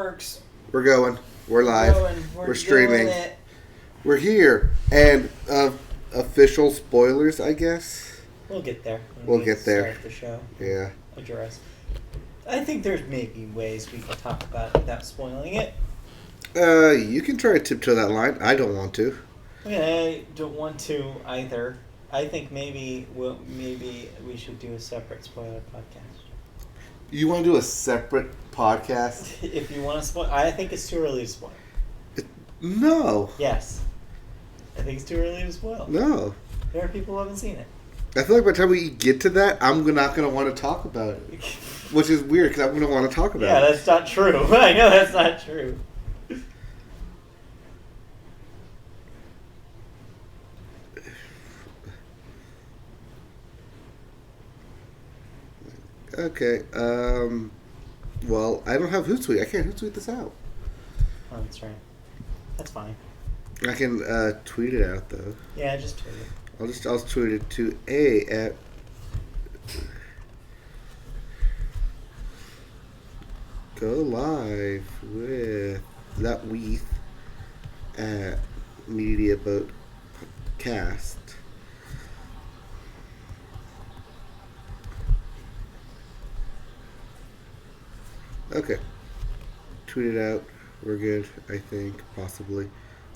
works. We're going. We're live. We're streaming. It. We're here. And official spoilers, I guess. We'll get there. We'll get there. Start the show. Yeah. Address. I think there's maybe ways we can talk about it without spoiling it. You can try to tiptoe that line. I don't want to. I don't want to either. I think maybe we should do a separate spoiler podcast. You want to do a separate podcast? If you want to spoil, I think it's too early to spoil. No. Yes. I think it's too early to spoil. No. There are people who haven't seen it. I feel like by the time we get to that, I'm not going to want to talk about it. Which is weird, because I'm going to want to talk about it. Yeah, that's not true. I know that's not true. Okay, well, I don't have Hootsuite. I can't Hootsuite this out. Oh, that's right. That's fine. I can tweet it out, though. Yeah, just tweet it. I'll tweet it to A at... Go live with that Weeth at Media Boat Cast. Okay. Tweet it out. We're good, I think, possibly.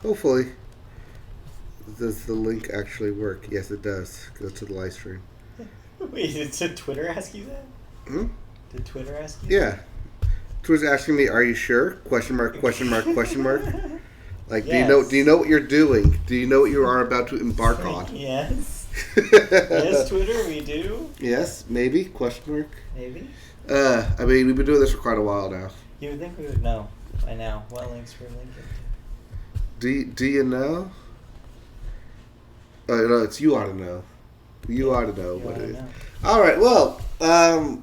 Hopefully. Does the link actually work? Yes, it does. Go to the live stream. Wait, did Twitter ask you that? Hmm? Did Twitter ask you Yeah. Twitter's asking me, "Are you sure?" Question mark, question mark, question mark. Like, yes. do you know what you're doing? Do you know what you are about to embark on? Yes. Yes, Twitter, we do. Yes, maybe, question mark. Maybe. I mean, we've been doing this for quite a while now. You would think we would know by now what links we're linking to. Do you know? Oh, no, it's you ought to know. You ought to know what it is. All right, well,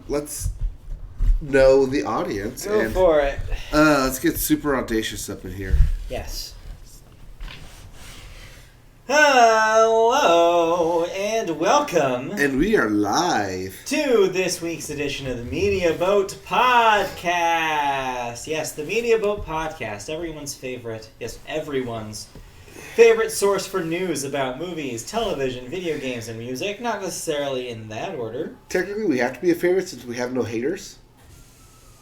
let's know the audience. Go for it. Let's get super audacious up in here. Yes. Hello and welcome. And we are live to this week's edition of the Media Boat Podcast. Yes, the Media Boat Podcast, everyone's favorite source for news about movies, television, video games, and music. Not necessarily in that order. Technically, we have to be a favorite since we have no haters.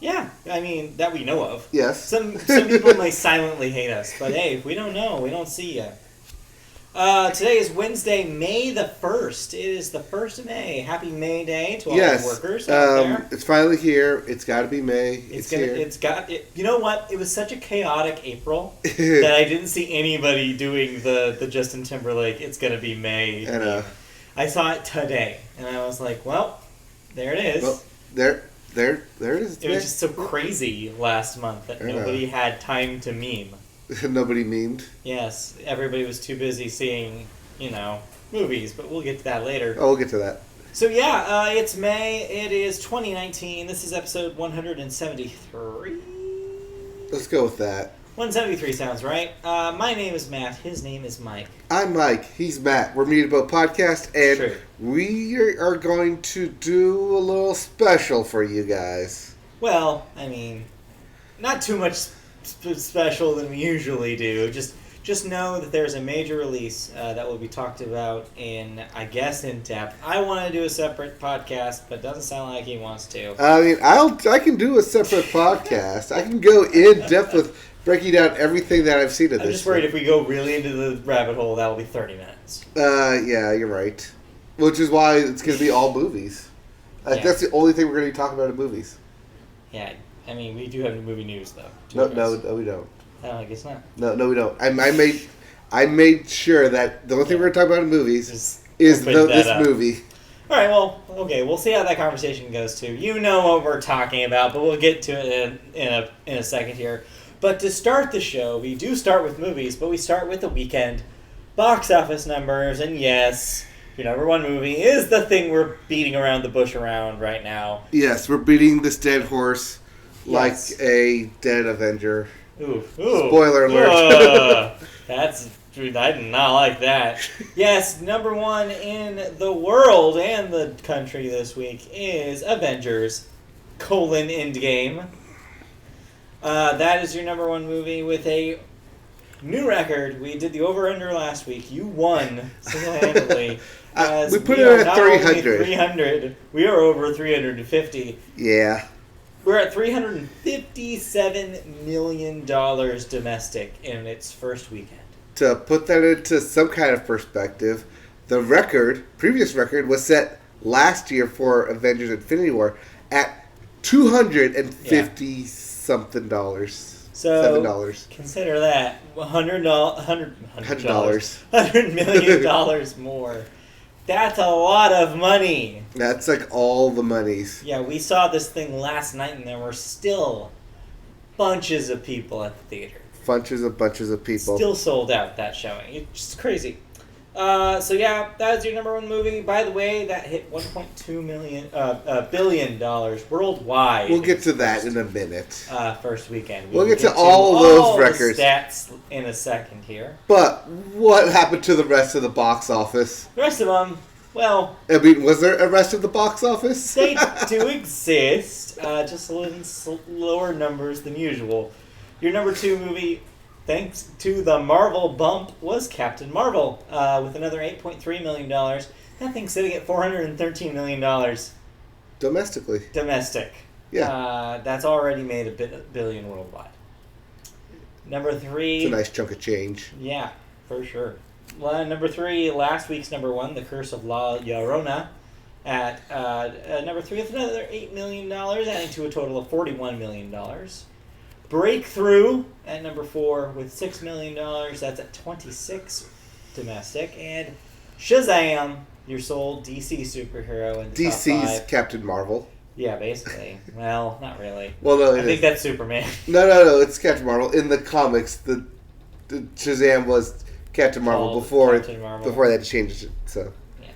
Yeah, I mean, that we know of. Yes. Some people may silently hate us, but hey, if we don't know, we don't see you. Today is Wednesday, May the 1st. It is the 1st of May. Happy May Day to all the workers out there. It's finally here. It's got to be May. It's here. You know what? It was such a chaotic April that I didn't see anybody doing the Justin Timberlake, it's going to be May. I know. I saw it today, and I was like, well, there it is. Well, there it is. It was just so crazy last month that nobody had time to meme. Nobody memed. Yes, everybody was too busy seeing, movies, but we'll get to that later. Oh, we'll get to that. So yeah, it's May. It is 2019. This is episode 173. Let's go with that. 173 sounds right. My name is Matt. His name is Mike. I'm Mike. He's Matt. We're Media Boat Podcast, and we are going to do a little special for you guys. Well, I mean, not too much special than we usually do. Just know that there's a major release that will be talked about in depth. I want to do a separate podcast, but it doesn't sound like he wants to. I mean, I can do a separate podcast. I can go in depth with breaking down everything that I've seen of this. I'm just worried if we go really into the rabbit hole, that will be 30 minutes. Yeah, you're right. Which is why it's going to be all movies. That's the only thing we're going to be talking about in movies. Yeah. I mean, we do have movie news, though. No, we don't. No, I guess not. No, we don't. I made sure that the only thing we're going to talk about in movies is this movie. All right, well, okay, we'll see how that conversation goes, too. You know what we're talking about, but we'll get to it in a second here. But to start the show, we do start with movies, but we start with the weekend box office numbers, and yes, your number one movie is the thing we're beating around the bush around right now. Yes, we're beating this dead horse. Like a dead Avenger. Ooh. Spoiler alert. I did not like that. Yes, number one in the world and the country this week is Avengers: Endgame. That is your number one movie with a new record. We did the over-under last week. You won single-handedly. We put it at 300. 300. We are over 350. Yeah. We're at $357 million domestic in its first weekend. To put that into some kind of perspective, the previous record, was set last year for Avengers Infinity War at $250 something dollars. So $7. consider that $100 million more. That's a lot of money. That's like all the monies. Yeah, we saw this thing last night, and there were still bunches of people at the theater. Bunches of people. Still sold out that showing. It's just crazy. So yeah, that was your number one movie. By the way, that hit $1.2 billion worldwide. We'll get to that in a minute. First weekend. We'll get to all those records. The stats in a second here. But what happened to the rest of the box office? The rest of them, well... I mean, was there a rest of the box office? They do exist, just in lower numbers than usual. Your number two movie, thanks to the Marvel bump, was Captain Marvel, with another $8.3 million. That thing's sitting at $413 million. Domestically. Domestic. Yeah. That's already made a billion worldwide. Number three... It's a nice chunk of change. Yeah, for sure. Well, number three, last week's number one, The Curse of La Llorona, at number three with another $8 million, adding to a total of $41 million. Breakthrough at number four with $6 million. That's at 26 domestic. And Shazam, your sole DC superhero in the top DC's five. Captain Marvel. Yeah, basically. Well, not really. Well, no, I think that's Superman. No, it's Captain Marvel. In the comics, the Shazam was Captain Marvel before they had to change it. So. Yeah.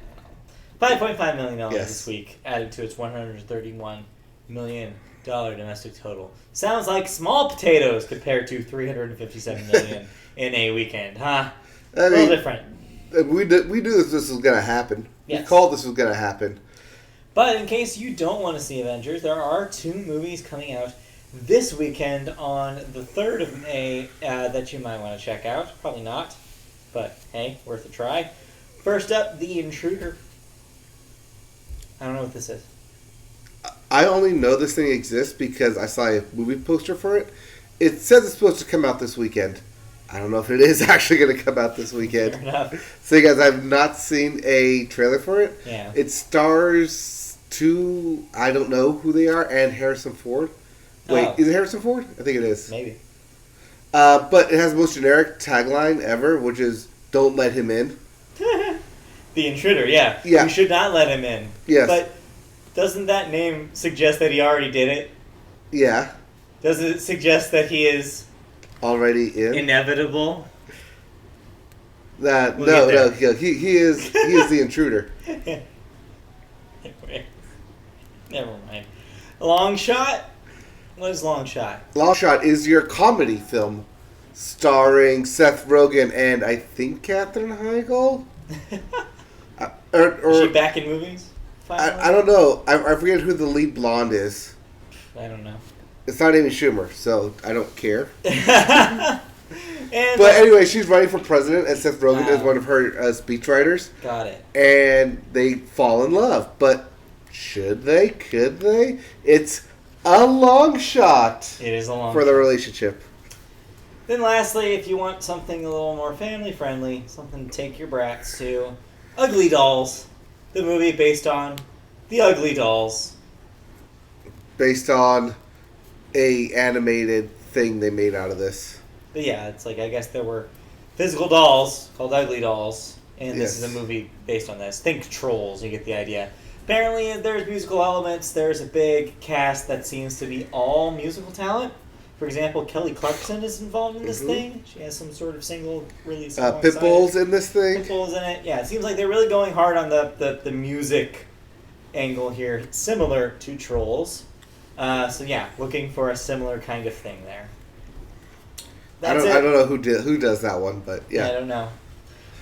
$5.5 million Yes. this week, added to its $131 million domestic total. Sounds like small potatoes compared to $357 million in a weekend, huh? A little different. We knew this was going to happen. Yes. We called this was going to happen. But in case you don't want to see Avengers, there are two movies coming out this weekend on the 3rd of May that you might want to check out. Probably not, but hey, worth a try. First up, The Intruder. I don't know what this is. I only know this thing exists because I saw a movie poster for it. It says it's supposed to come out this weekend. I don't know if it is actually going to come out this weekend. Fair enough. So, you guys, I've not seen a trailer for it. Yeah. It stars two, I don't know who they are, and Harrison Ford. Wait, Is it Harrison Ford? I think it is. Maybe. But it has the most generic tagline ever, which is, "Don't let him in." The Intruder, yeah. Yeah. You should not let him in. Yes. But doesn't that name suggest that he already did it? Yeah. Does it suggest that he is Already in? inevitable? No, he is the intruder. Never mind. Long Shot? What is Long Shot? Long Shot is your comedy film starring Seth Rogen and I think Katherine Heigl? Is she back in movies? I don't know. I forget who the lead blonde is. I don't know. It's not Amy Schumer, so I don't care. And but anyway, she's running for president, and Seth Rogen is one of her speechwriters. Got it. And they fall in love. But should they? Could they? It's a long shot. It is a long for the relationship. Then lastly, if you want something a little more family-friendly, something to take your brats to, Ugly Dolls. The movie based on The Ugly Dolls. Based on a animated thing they made out of this. But yeah, it's like, I guess there were physical dolls called Ugly Dolls, and this is a movie based on this. Think Trolls, you get the idea. Apparently, there's musical elements. There's a big cast that seems to be all musical talent. For example, Kelly Clarkson is involved in this thing. She has some sort of single release. Pitbull's in this thing. Pitbull's in it. Yeah, it seems like they're really going hard on the music angle here, similar to Trolls. So yeah, looking for a similar kind of thing there. I don't know who does that one, but yeah. I don't know.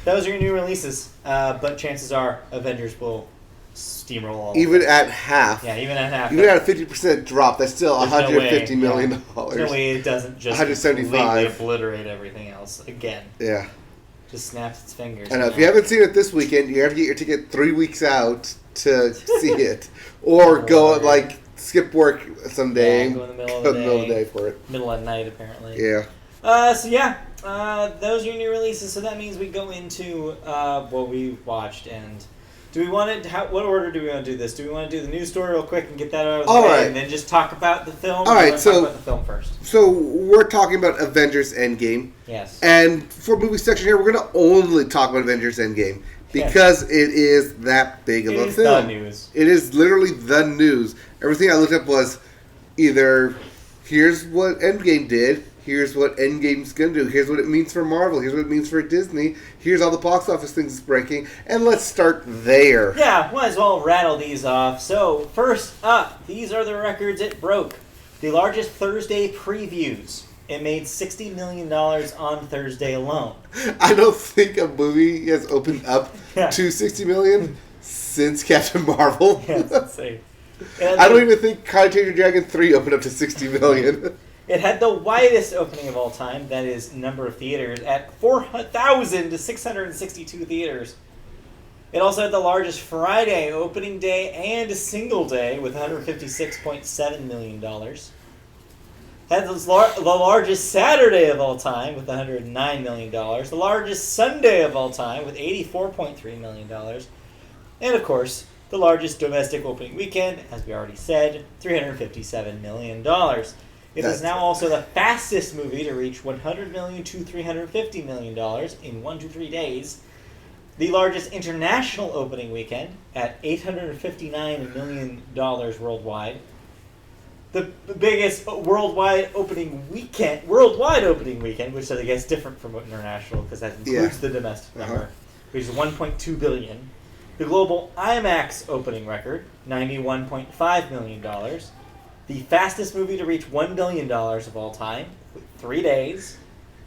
Those are your new releases, but chances are Avengers will steamroll all Even over. at half. Yeah, even at half. Even at a 50% drop, that's still There's no way, $150 million. There's no way it doesn't just 175. completely obliterate everything else again. Yeah. Just snaps its fingers. I know. If you haven't seen it this weekend, you have to get your ticket 3 weeks out to see it. Or go, like, skip work someday. Yeah, go in the middle of Go the in the middle of the day. day for it. Middle of night, apparently. Yeah. Those are new releases. So that means we go into what we watched. And do we want to? What order do we want to do this? Do we want to do the news story real quick and get that out of the All way, right. and then just talk about the film? All Or right, talk so- about the film first. So, we're talking about Avengers Endgame. Yes. And for movie section here, we're going to only talk about Avengers Endgame. Because it is that big of It a is film. the news. It is literally the news. Everything I looked up was either here's what Endgame did, here's what Endgame's going to do, here's what it means for Marvel, here's what it means for Disney, here's all the box office things it's breaking, and let's start there. Yeah, might as well rattle these off. So, first up, these are the records it broke. The largest Thursday previews. It made $60 million on Thursday alone. I don't think a movie has opened up Yeah. to $60 million since Captain Marvel. Yeah, it's insane. And I don't even think How to Train Your Dragon 3 opened up to $60 million. It had the widest opening of all time, that is, number of theaters, at 4,000 to 662 theaters. It also had the largest Friday opening day and a single day with $156.7 million. Had the largest Saturday of all time with $109 million. The largest Sunday of all time with $84.3 million. And, of course, the largest domestic opening weekend, as we already said, $357 million. It is now also the fastest movie to reach $100 million to $350 million in 1 to 3 days. The largest international opening weekend at $859 million worldwide. The biggest worldwide opening weekend, which I guess is different from international because that includes the domestic number, which is $1.2 billion. The global IMAX opening record, $91.5 million. The fastest movie to reach $1 billion of all time, 3 days.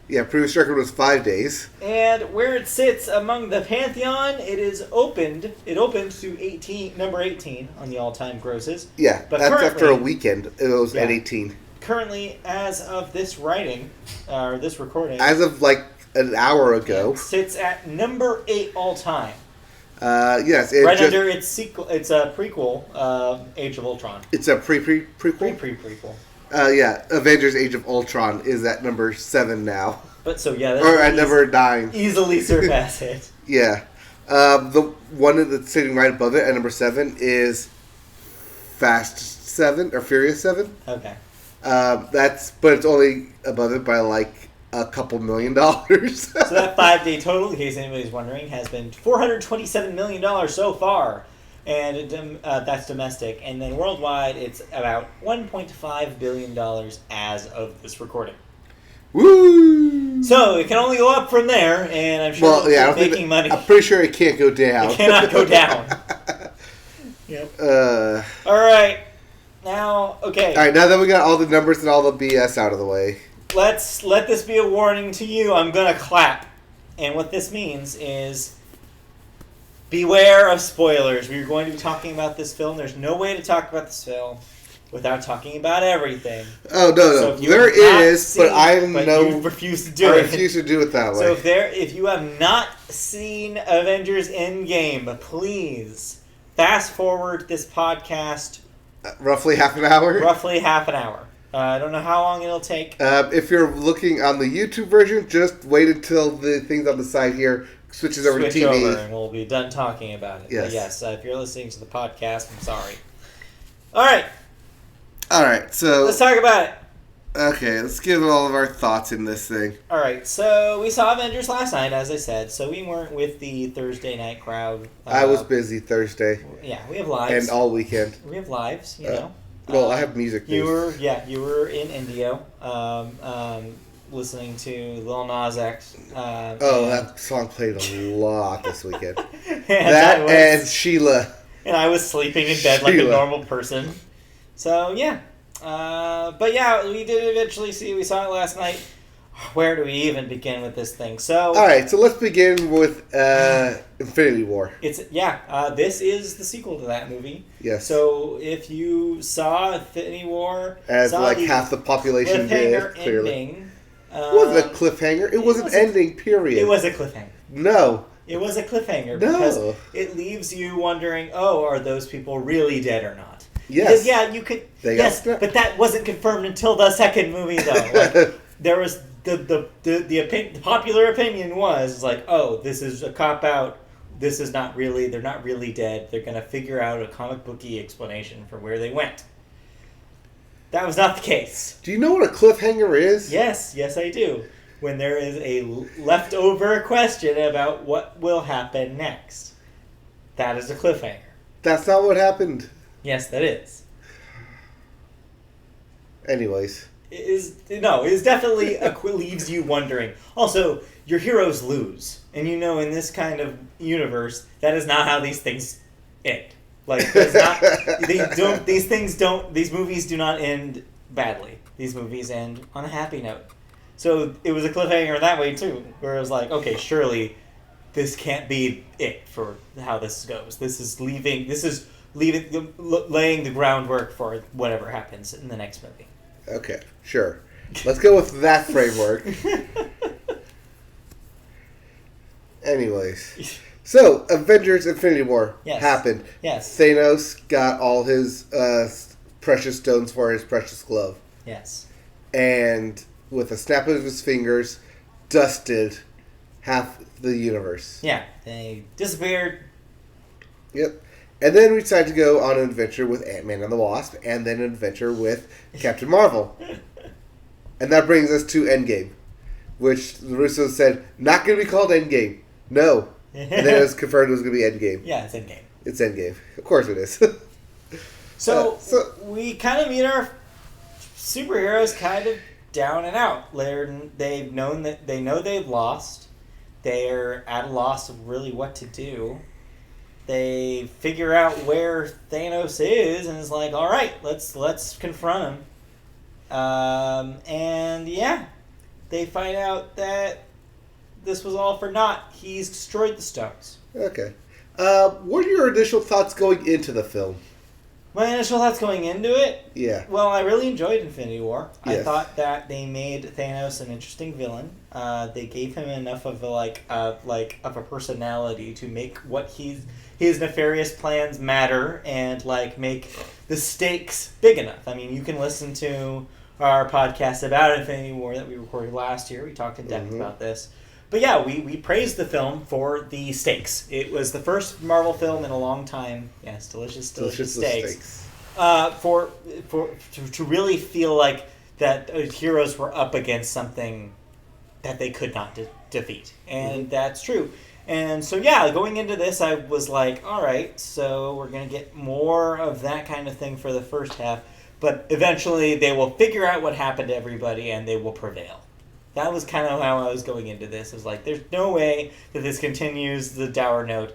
Yeah, previous record was 5 days. And where it sits among the pantheon, it opened to number 18 on the all-time grosses. Yeah, But that's after a currently- weekend. It was at Yeah. 18. Currently, as of this writing, or this recording, As of like an hour ago. sits at number 8 all-time. Yes, it Right just, under its sequel, it's a prequel, Age of Ultron. it's a prequel. Pre-prequel. Yeah, Avengers: Age of Ultron is at number 7 now, But so yeah, or at number 9. easily surpass it. Yeah, the one that's sitting right above it at number 7 is Fast 7 or Furious 7. Okay. But it's only above it by like a couple $1 million. So that 5-day total, in case anybody's wondering, has been $427 million so far. And that's domestic. And then worldwide, it's about $1.5 billion as of this recording. Woo! So it can only go up from there, and I'm sure Well, yeah, I it's don't making money. I'm pretty sure it can't go down. It cannot go down. Yep. All right. Now, okay. All right, now that we got all the numbers and all the BS out of the way. Let this be a warning to you. I'm going to clap. And what this means is beware of spoilers. We're going to be talking about this film. There's no way to talk about this film without talking about everything. Oh, no. So if you There have not is, seen but I it, but know. you refuse to do I it. refuse to do it that way. So if you have not seen Avengers Endgame, please fast forward this podcast Roughly half an hour? roughly half an hour. I don't know how long it'll take. If you're looking on the YouTube version, just wait until the things on the side here switches over Switch to TV. over and we'll be done talking about it. Yes. But yes, if you're listening to the podcast, I'm sorry. All right, All right, so let's talk about it. okay, let's give all of our thoughts in this thing. All right, so we saw Avengers last night, as I said, so we weren't with the Thursday night crowd. I was busy Thursday Yeah, we have lives. and all weekend. We have lives, you know. Well, I have music You news. were in Indio, listening to Lil Nas X. Oh, that song played a lot this weekend. and and Sheila. And I was sleeping in bed like a Sheila. normal person. So, yeah. But yeah, we did eventually see, we saw it last night. Where do we even begin with this thing? So, All right, so let's begin with Infinity War. This is the sequel to that movie. Yes. So if you saw Infinity War, As saw like the half the population cliffhanger did, clearly. ending, It wasn't a cliffhanger. It was an ending, period. It was a cliffhanger. No. It was a cliffhanger No. because it leaves you wondering, oh, are those people really dead or not? Yes. Because, yeah, you could. They yes, got but that wasn't confirmed until the second movie, though. Like, there was the popular opinion was like, oh, this is a cop out. This is not really. They're not really dead. They're gonna figure out a comic booky explanation for where they went. That was not the case. Do you know what a cliffhanger is? Yes, I do. When there is a leftover question about what will happen next, that is a cliffhanger. That's not what happened. Yes, that is. Anyways. It is definitely leaves you wondering. Also, your heroes lose, and you know in this kind of universe that is not how these things end. Like that's not these movies do not end badly. These movies end on a happy note. So it was a cliffhanger that way too, where it was like, okay, surely this can't be it for how this goes. This is laying the groundwork for whatever happens in the next movie. Okay, sure. Let's go with that framework. Anyways. So, Avengers Infinity War happened. Yes. Thanos got all his precious stones for his precious glove. Yes. And with a snap of his fingers, dusted half the universe. Yeah, they disappeared. Yep. And then we decided to go on an adventure with Ant-Man and the Wasp, and then an adventure with Captain Marvel. And that brings us to Endgame, which the Russos said, not going to be called Endgame. No. And then it was confirmed it was going to be Endgame. Yeah, it's Endgame. It's Endgame. Of course it is. So we kind of meet our superheroes kind of down and out. They know they've lost. They're at a loss of really what to do. They figure out where Thanos is, and it's like, all right, let's confront him. And yeah, they find out that this was all for naught. He's destroyed the stones. Okay. What are your initial thoughts going into the film? My initial thoughts going into it? Yeah. Well, I really enjoyed Infinity War. Yes. I thought that they made Thanos an interesting villain. They gave him enough of a personality to make what his nefarious plans matter and make the stakes big enough. I mean, you can listen to our podcast about Infinity War that we recorded last year. We talked in depth about this. But yeah, we praised the film for the stakes. It was the first Marvel film in a long time. Yes, delicious steaks. To really feel like that heroes were up against something that they could not defeat, and that's true. And so yeah, going into this, I was like, all right, so we're gonna get more of that kind of thing for the first half, but eventually they will figure out what happened to everybody and they will prevail. That was kind of how I was going into this. It was like, there's no way that this continues the dour note.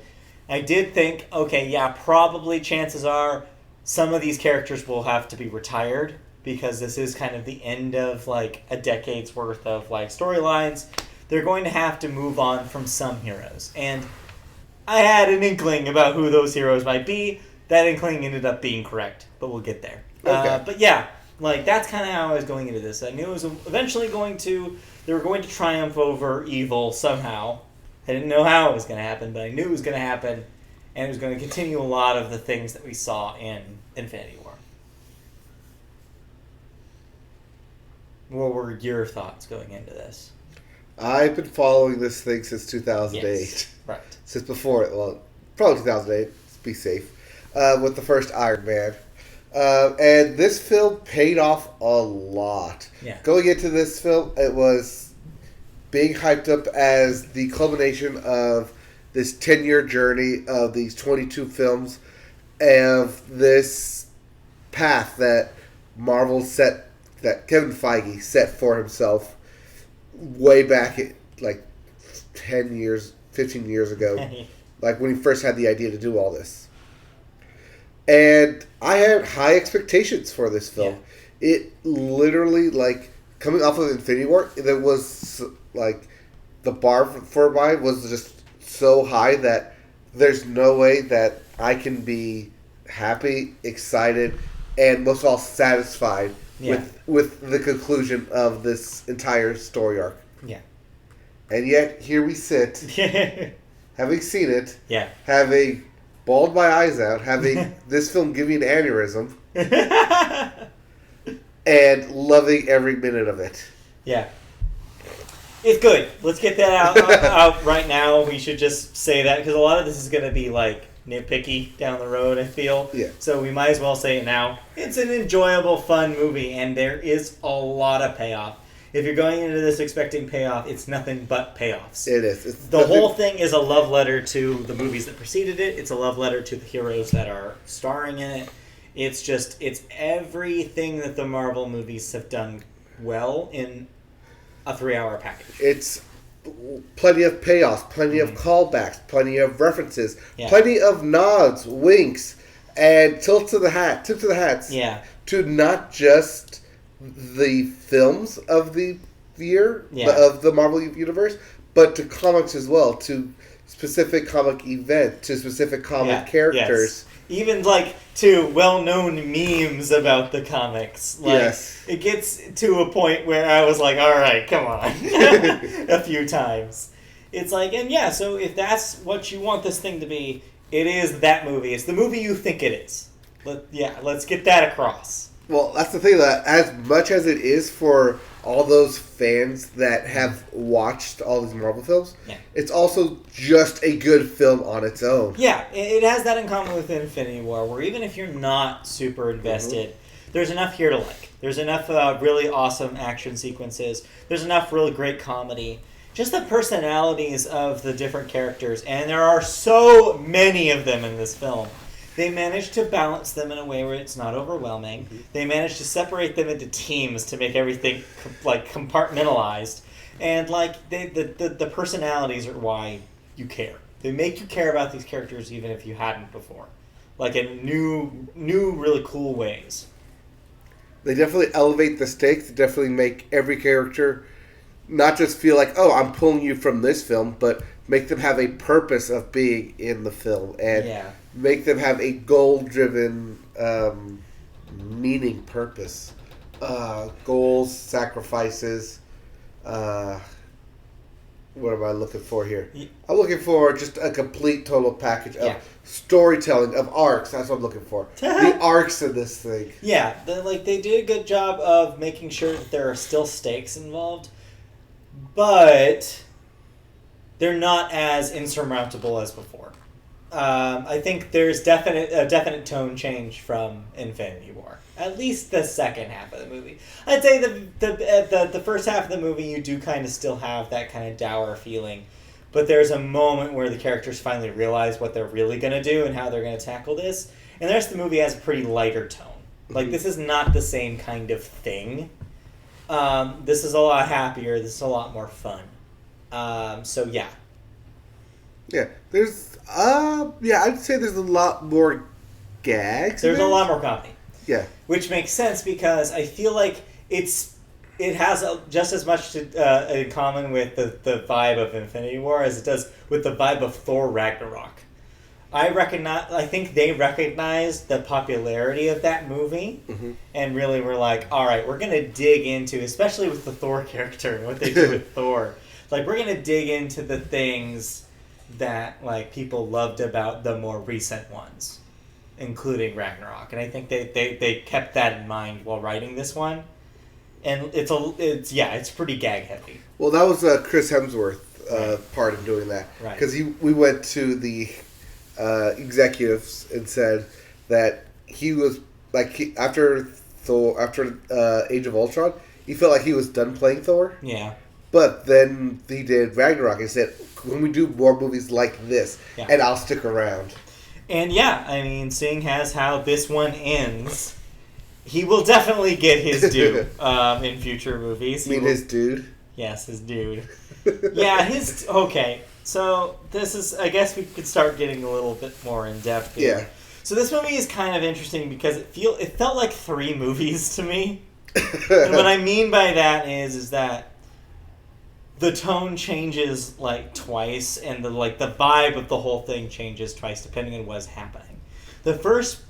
I did think, okay, yeah, probably chances are some of these characters will have to be retired because this is kind of the end of a decade's worth of storylines. They're going to have to move on from some heroes. And I had an inkling about who those heroes might be. That inkling ended up being correct, but we'll get there. Okay. But yeah, that's kind of how I was going into this. I knew it was eventually they were going to triumph over evil somehow. I didn't know how it was going to happen, but I knew it was going to happen, and it was going to continue a lot of the things that we saw in Infinity War. What were your thoughts going into this? I've been following this thing since 2008. Yes, right. Since before, probably 2008, let's be safe, with the first Iron Man. And this film paid off a lot. Yeah. Going into this film, it was being hyped up as the culmination of this 10-year journey of these 22 films of this path that Marvel set, that Kevin Feige set for himself way back at 10 years, 15 years ago, when he first had the idea to do all this. And I had high expectations for this film. Yeah. It literally, coming off of Infinity War, that was like the bar for mine was just so high that there's no way that I can be happy, excited, and most of all satisfied with the conclusion of this entire story arc. Yeah. And yet here we sit, having seen it, yeah, having bawled my eyes out, having this film give me an aneurysm, and loving every minute of it. Yeah. It's good. Let's get that out right now. We should just say that because a lot of this is going to be like nitpicky down the road, I feel. Yeah. So we might as well say it now. It's an enjoyable, fun movie, and there is a lot of payoff. If you're going into this expecting payoff, it's nothing but payoffs. It is. The whole thing is a love letter to the movies that preceded it. It's a love letter to the heroes that are starring in it. It's everything that the Marvel movies have done well in a 3-hour package. It's plenty of payoffs, plenty of callbacks, plenty of references, plenty of nods, winks, and tips of the hats. Yeah. To not just the films of the year, of the Marvel Universe, but to comics as well, to specific comic event, to specific comic characters. Yes. Even like to well-known memes about the comics. Like, it gets to a point where I was like, all right, come on. A few times. It's like, and so if that's what you want this thing to be, it is that movie. It's the movie you think it is. Let's get that across. Well, that's the thing, that as much as it is for all those fans that have watched all these Marvel films, it's also just a good film on its own. Yeah, it has that in common with Infinity War, where even if you're not super invested, there's enough here to like. There's enough really awesome action sequences. There's enough really great comedy. Just the personalities of the different characters, and there are so many of them in this film. They managed to balance them in a way where it's not overwhelming. They managed to separate them into teams to make everything like compartmentalized. And like the personalities are why you care. They make you care about these characters even if you hadn't before. Like in new really cool ways. They definitely elevate the stakes. They definitely make every character not just feel like, oh, I'm pulling you from this film, but make them have a purpose of being in the film. And make them have a goal-driven, meaning, purpose. Goals, sacrifices. What am I looking for here? I'm looking for just a complete, total package of storytelling, of arcs. That's what I'm looking for. The arcs in this thing. Yeah, they did a good job of making sure that there are still stakes involved, but they're not as insurmountable as before. I think there's a definite tone change from Infinity War. At least the second half of the movie. I'd say the first half of the movie you do kind of still have that kind of dour feeling, but there's a moment where the characters finally realize what they're really going to do and how they're going to tackle this, and the rest of the movie has a pretty lighter tone. Like, this is not the same kind of thing. This is a lot happier. This is a lot more fun. So yeah. Yeah, there's I'd say there's a lot more gags. There's a lot more comedy. Yeah. Which makes sense because I feel like it has just as much in common with the vibe of Infinity War as it does with the vibe of Thor Ragnarok. I think they recognized the popularity of that movie and really were like, all right, we're going to dig into, especially with the Thor character and what they do with Thor. Like, we're going to dig into the things that like people loved about the more recent ones, including Ragnarok. And I think they kept that in mind while writing this one. And it's pretty gag heavy. Well, that was Chris Hemsworth part of doing that. Right. Because we went to the executives and said that he was like after Age of Ultron, he felt like he was done playing Thor. Yeah. But then he did Ragnarok and said, "When we do more movies like this, and I'll stick around." And I mean, seeing as how this one ends, he will definitely get his due in future movies. His dude? Yes, his dude. Okay. So this is, I guess we could start getting a little bit more in depth here. Yeah. So this movie is kind of interesting because it felt like 3 movies to me. And what I mean by that is that the tone changes like twice, and the vibe of the whole thing changes twice depending on what's happening. The first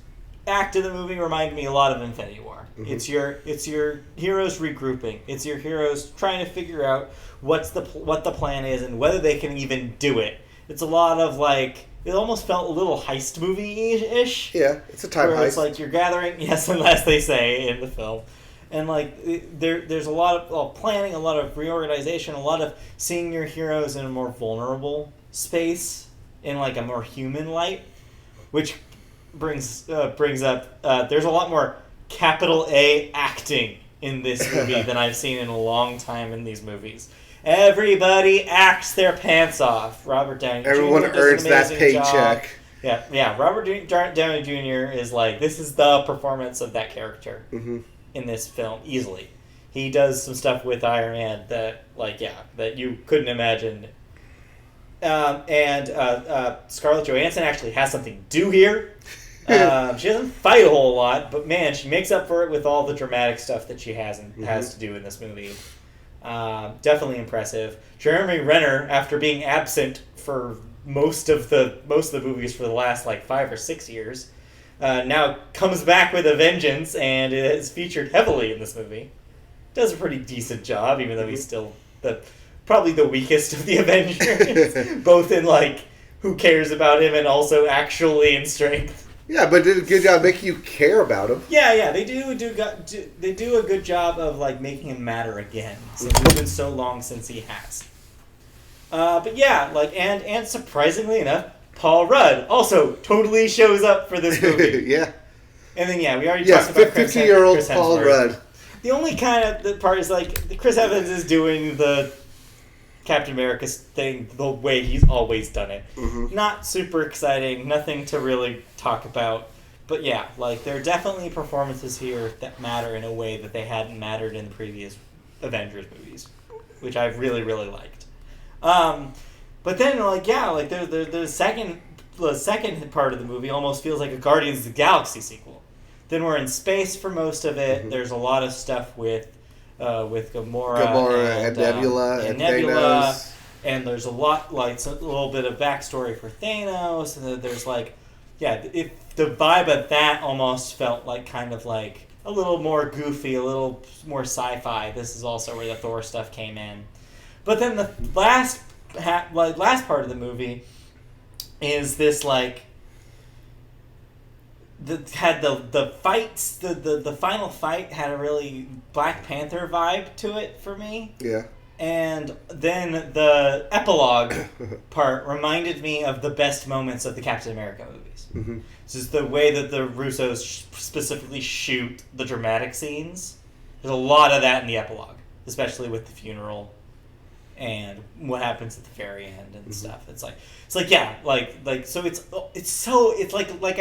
act of the movie reminded me a lot of Infinity War. Mm-hmm. It's your heroes regrouping. It's your heroes trying to figure out what the plan is and whether they can even do it. It's a lot of like, it almost felt a little heist movie-ish. Yeah, it's a time where heist. It's like you're gathering, yes, unless they say in the film. And like there's a lot of planning, a lot of reorganization, a lot of seeing your heroes in a more vulnerable space, in like a more human light, which brings up there's a lot more capital A acting in this movie than I've seen in a long time in these movies. Everybody acts their pants off. Robert Downey Jr. Everyone earns that paycheck. Job. Yeah. Robert Downey Jr. is like, this is the performance of that character in this film, easily. He does some stuff with Iron Man that you couldn't imagine. And Scarlett Johansson actually has something to do here. She doesn't fight a whole lot, but man, she makes up for it with all the dramatic stuff that she has to do in this movie. Definitely impressive. Jeremy Renner, after being absent for most of the movies for the last 5 or 6 years, now comes back with a vengeance and is featured heavily in this movie. Does a pretty decent job, even though he's still probably the weakest of the Avengers, both in who cares about him and also actually in strength. Yeah, but did a good job making you care about him. Yeah, they do a good job of making him matter again, since it's been so long since he has. But yeah, and surprisingly enough, Paul Rudd also totally shows up for this movie. Yeah. And then we already talked about 50-year-old Paul Rudd. The only kind of the part is Chris Evans is doing the Captain America's thing the way he's always done it. Mm-hmm. Not super exciting, nothing to really talk about. But yeah, there are definitely performances here that matter in a way that they hadn't mattered in the previous Avengers movies, which I've really, really liked. But then, the second part of the movie almost feels like a Guardians of the Galaxy sequel. Then we're in space for most of it. Mm-hmm. There's a lot of stuff with Gamora and Nebula and Thanos. And there's a lot, a little bit of backstory for Thanos, and there's the vibe of that almost felt kind of a little more goofy, a little more sci-fi. This is also where the Thor stuff came in. But then the last part of the movie is this had the fights, the final fight had a really Black Panther vibe to it for me. Yeah. And then the epilogue part reminded me of the best moments of the Captain America movies. Mm-hmm. This is the way that the Russos specifically shoot the dramatic scenes. There's a lot of that in the epilogue, especially with the funeral and what happens at the very end and stuff. It's like I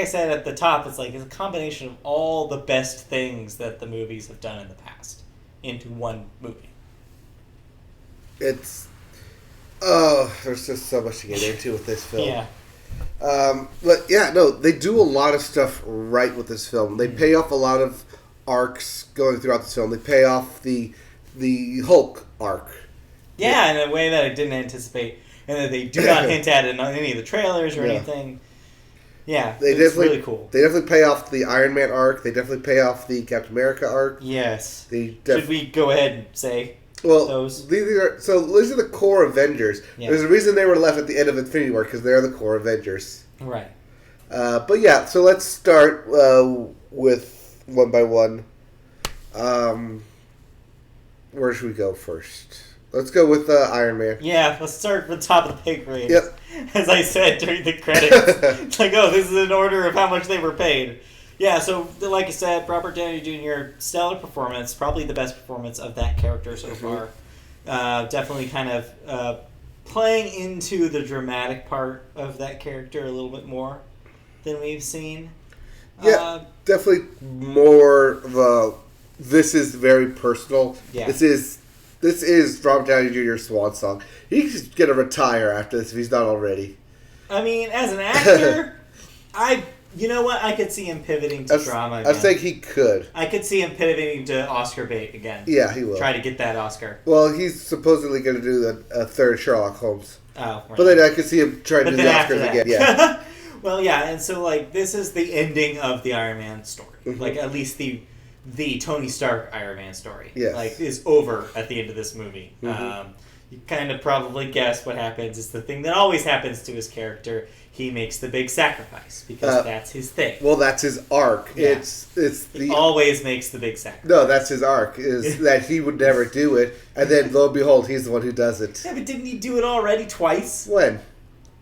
said at the top, it's a combination of all the best things that the movies have done in the past into one movie. There's just so much to get into with this film. Yeah. But yeah, no, they do a lot of stuff right with this film. They pay off a lot of arcs going throughout this film. They pay off the Hulk arc. Yeah, in a way that I didn't anticipate, and that they do not hint at in any of the trailers or anything. Yeah, it's really cool. They definitely pay off the Iron Man arc. They definitely pay off the Captain America arc. Yes. Should we go ahead and say those? These are the core Avengers. Yeah. There's a reason they were left at the end of Infinity War, because they're the core Avengers. Right. But yeah, so let's start with one by one. Where should we go first? Let's go with Iron Man. Yeah, let's start with top of the pay grade. Yep. As I said during the credits. It's this is an order of how much they were paid. Yeah, so like I said, Robert Downey Jr., stellar performance. Probably the best performance of that character so far. Definitely kind of playing into the dramatic part of that character a little bit more than we've seen. Yeah, definitely more of a... This is very personal. Yeah. This is Robert Downey Jr.'s swan song. He's going to retire after this if he's not already. I mean, as an actor, I You know what? I could see him pivoting to drama again. I think he could. I could see him pivoting to Oscar bait again. Yeah, he will. Try to get that Oscar. Well, he's supposedly going to do a third Sherlock Holmes. Oh, right. But then I could see him trying to do the Oscars again. Yeah. Well, yeah, and so, like, this is the ending of the Iron Man story. Mm-hmm. Like, at least the Tony Stark Iron Man story. Yes. Like, is over at the end of this movie. Mm-hmm. You kind of probably guess what happens. It's the thing that always happens to his character. He makes the big sacrifice because that's his thing. Well, that's his arc. Yeah. He always makes the big sacrifice. No, that's his arc, is that he would never do it, and then, lo and behold, he's the one who does it. Yeah, but didn't he do it already twice? When?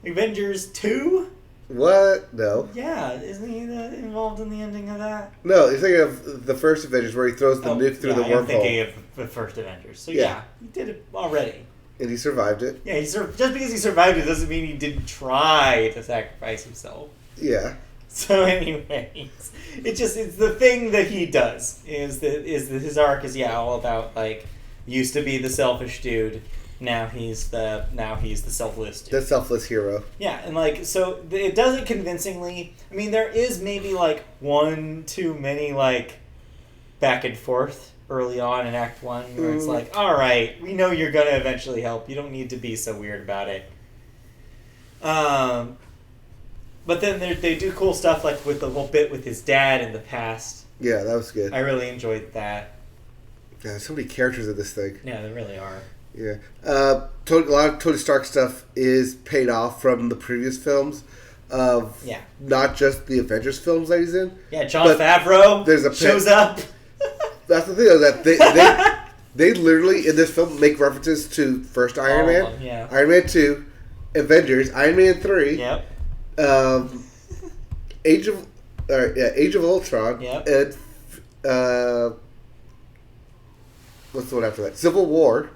Avengers 2? What? No. Yeah, isn't he involved in the ending of that? No, you're thinking of the first Avengers where he throws the nuke through the wormhole. I'm thinking of the first Avengers. So yeah, he did it already. And he survived it. Yeah, just because he survived it doesn't mean he didn't try to sacrifice himself. Yeah. So anyways, it's the thing that he does is that his arc is all about, like, used to be the selfish dude, now he's the selfless dude. The selfless hero. Yeah, and like, so it does it convincingly. I mean, there is maybe like one too many like back and forth early on in Act 1 where it's like, all right, we know you're gonna eventually help. You don't need to be so weird about it. But then they do cool stuff like with the whole bit with his dad in the past. Yeah, that was good. I really enjoyed that. Yeah, there's so many characters in this thing. Yeah, there really are. Yeah. A lot of Tony Stark stuff is paid off from the previous films of not just the Avengers films that he's in. Yeah, Jon Favreau shows up. That's the thing, though, that they literally, in this film, make references to first Iron Man, Iron Man 2, Avengers, Iron Man 3, Age of Ultron, and what's the one after that? Civil War,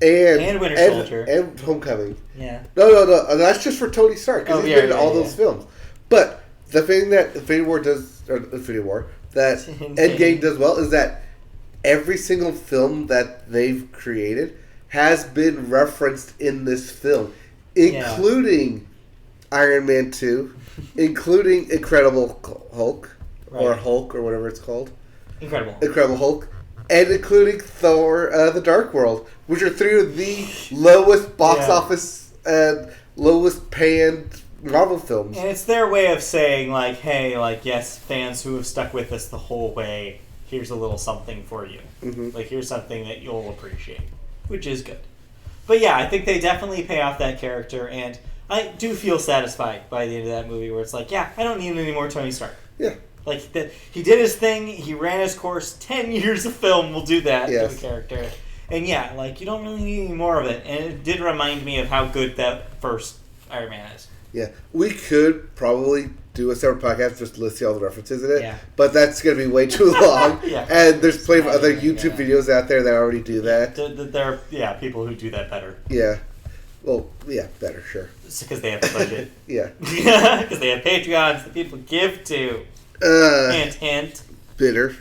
and Winter Soldier, and Homecoming. Yeah. No, that's just for Tony Stark because he's been in all those films. But the thing that Infinity War that Endgame does well is that every single film that they've created has been referenced in this film, including Iron Man 2, including Incredible Hulk, or Hulk, or whatever it's called. Incredible Hulk, and including Thor, The Dark World, which are three of the lowest box office and lowest panned Marvel films. And it's their way of saying, like, hey, like, yes, fans who have stuck with us the whole way, here's a little something for you. Mm-hmm. Like, here's something that you'll appreciate, which is good. But yeah, I think they definitely pay off that character, and I do feel satisfied by the end of that movie where it's like, yeah, I don't need any more Tony Stark. Yeah. Like, he did his thing, he ran his course, 10 years of film will do that to the character. And yeah, like, you don't really need any more of it. And it did remind me of how good that first Iron Man is. Yeah, we could probably do a separate podcast just listing all the references in it. Yeah. But that's going to be way too long. And there's plenty of other YouTube videos out there that already do that. There are, people who do that better. Yeah. Well, yeah, better, sure. It's because they have a budget. Yeah. Because they have Patreons that people give to. Hint. Bitter.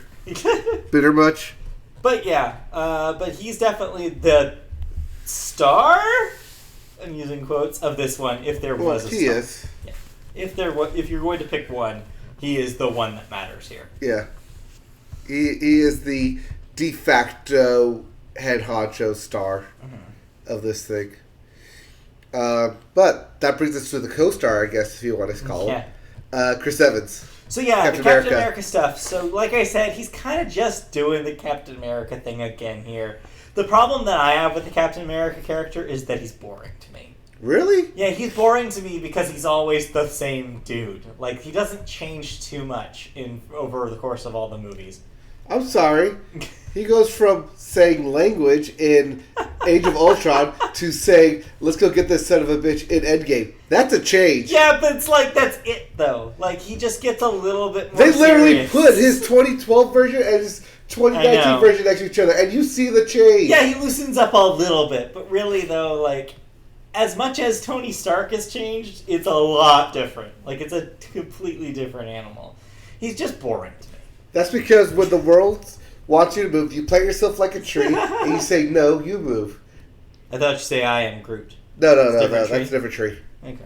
Bitter much? But yeah, but he's definitely the star, I'm using quotes, of this one, if there was a star. He is. Yeah. If you're going to pick one, he is the one that matters here. Yeah. He is the de facto head honcho star of this thing. But that brings us to the co-star, I guess, if you want to call him. Chris Evans. So yeah, the Captain America stuff. So like I said, he's kind of just doing the Captain America thing again here. The problem that I have with the Captain America character is that he's boring to me. Really? Yeah, he's boring to me because he's always the same dude. Like, he doesn't change too much over the course of all the movies. I'm sorry. He goes from saying language in Age of Ultron to saying, let's go get this son of a bitch in Endgame. That's a change. Yeah, but it's like, that's it, though. Like, he just gets a little bit more They literally serious. put his 2012 version and his 2019 version next to each other, and you see the change. Yeah, he loosens up a little bit. But really, though, like, as much as Tony Stark has changed, it's a lot different. Like, it's a completely different animal. He's just boring to me. That's because when the world wants you to move, you plant yourself like a tree, and you say, no, you move. I thought you'd say I am Groot. No, that's a different tree. Okay.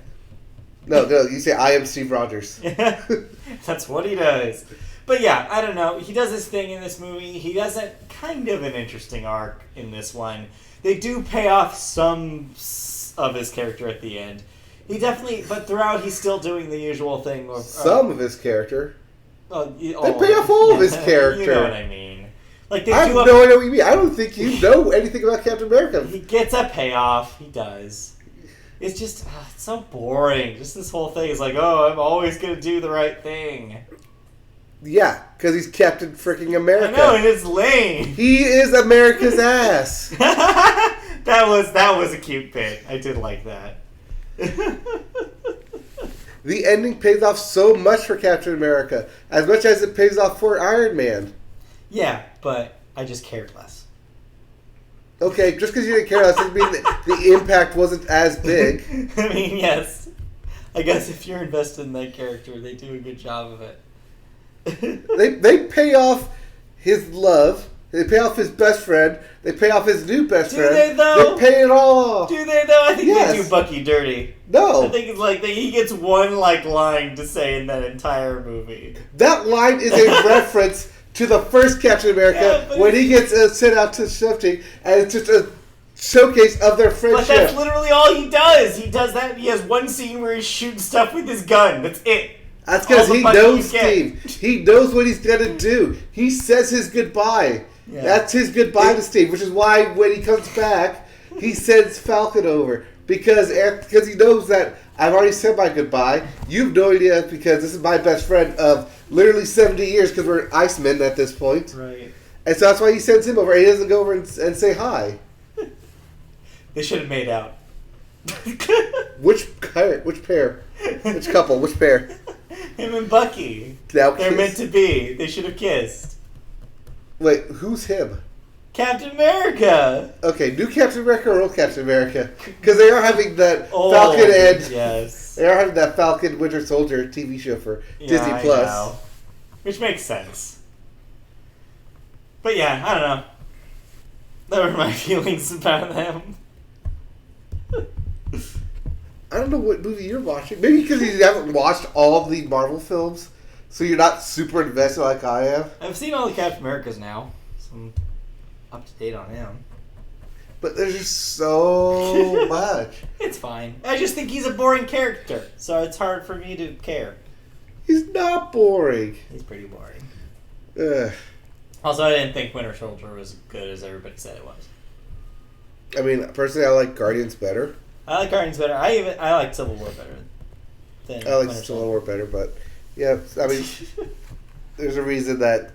No, you say I am Steve Rogers. That's what he does. But yeah, I don't know. He does his thing in this movie. He does kind of an interesting arc in this one. They do pay off some of his character at the end. He definitely, but throughout he's still doing the usual thing. Some of his character. They pay off all of his character. You know what I mean. Like I have no idea what you mean. I don't think you know anything about Captain America. He gets a payoff. He does. It's just it's so boring. Just this whole thing is like, oh, I'm always going to do the right thing. Yeah, because he's Captain freaking America. I know, and it's lame. He is America's ass. That was a cute bit. I did like that. The ending pays off so much for Captain America, as much as it pays off for Iron Man. Yeah, but I just cared less. Okay, just because you didn't care less doesn't mean that the impact wasn't as big. I mean, yes. I guess if you're invested in that character, they do a good job of it. They pay off his love. They pay off his best friend. They pay off his new best friend. Do they, though? They pay it all off. Do they, though? I think Yes. they do Bucky dirty. No. I think it's like he gets one line to say in that entire movie. That line is a reference to the first Captain America when he gets sent out to shifting, and it's just a showcase of their friendship. But that's literally all he does. He does that. He has one scene where he's shooting stuff with his gun. That's it. That's because he knows Steve. He knows what he's gonna do. He says his goodbye. Yeah. That's his goodbye to Steve, which is why when he comes back, he sends Falcon over because he knows that I've already said my goodbye. You have no idea because this is my best friend of literally 70 years because we're Icemen at this point. Right. And so that's why he sends him over. He doesn't go over and say hi. They should have made out. Which pair? Which couple? Which pair? Him and Bucky. Now They're kiss. meant to be. They should have kissed. Wait, who's him? Captain America. Okay, new Captain America or old Captain America? Because they are having that Old, Falcon and yes. they are having that Falcon Winter Soldier TV show for Disney I Plus. know. Which makes sense. But yeah, I don't know. That were my feelings about them. I don't know what movie you're watching. Maybe because you haven't watched all of the Marvel films, so you're not super invested like I am. I've seen all the Captain Americas now, so I'm up to date on him. But there's just so much. It's fine. I just think he's a boring character, so it's hard for me to care. He's not boring. He's pretty boring. Ugh. Also, I didn't think Winter Soldier was as good as everybody said it was. I mean, personally, I like Guardians better. I like Guardians better. I like Civil War better than I like Winter Civil War better, but yeah, I mean, there's a reason that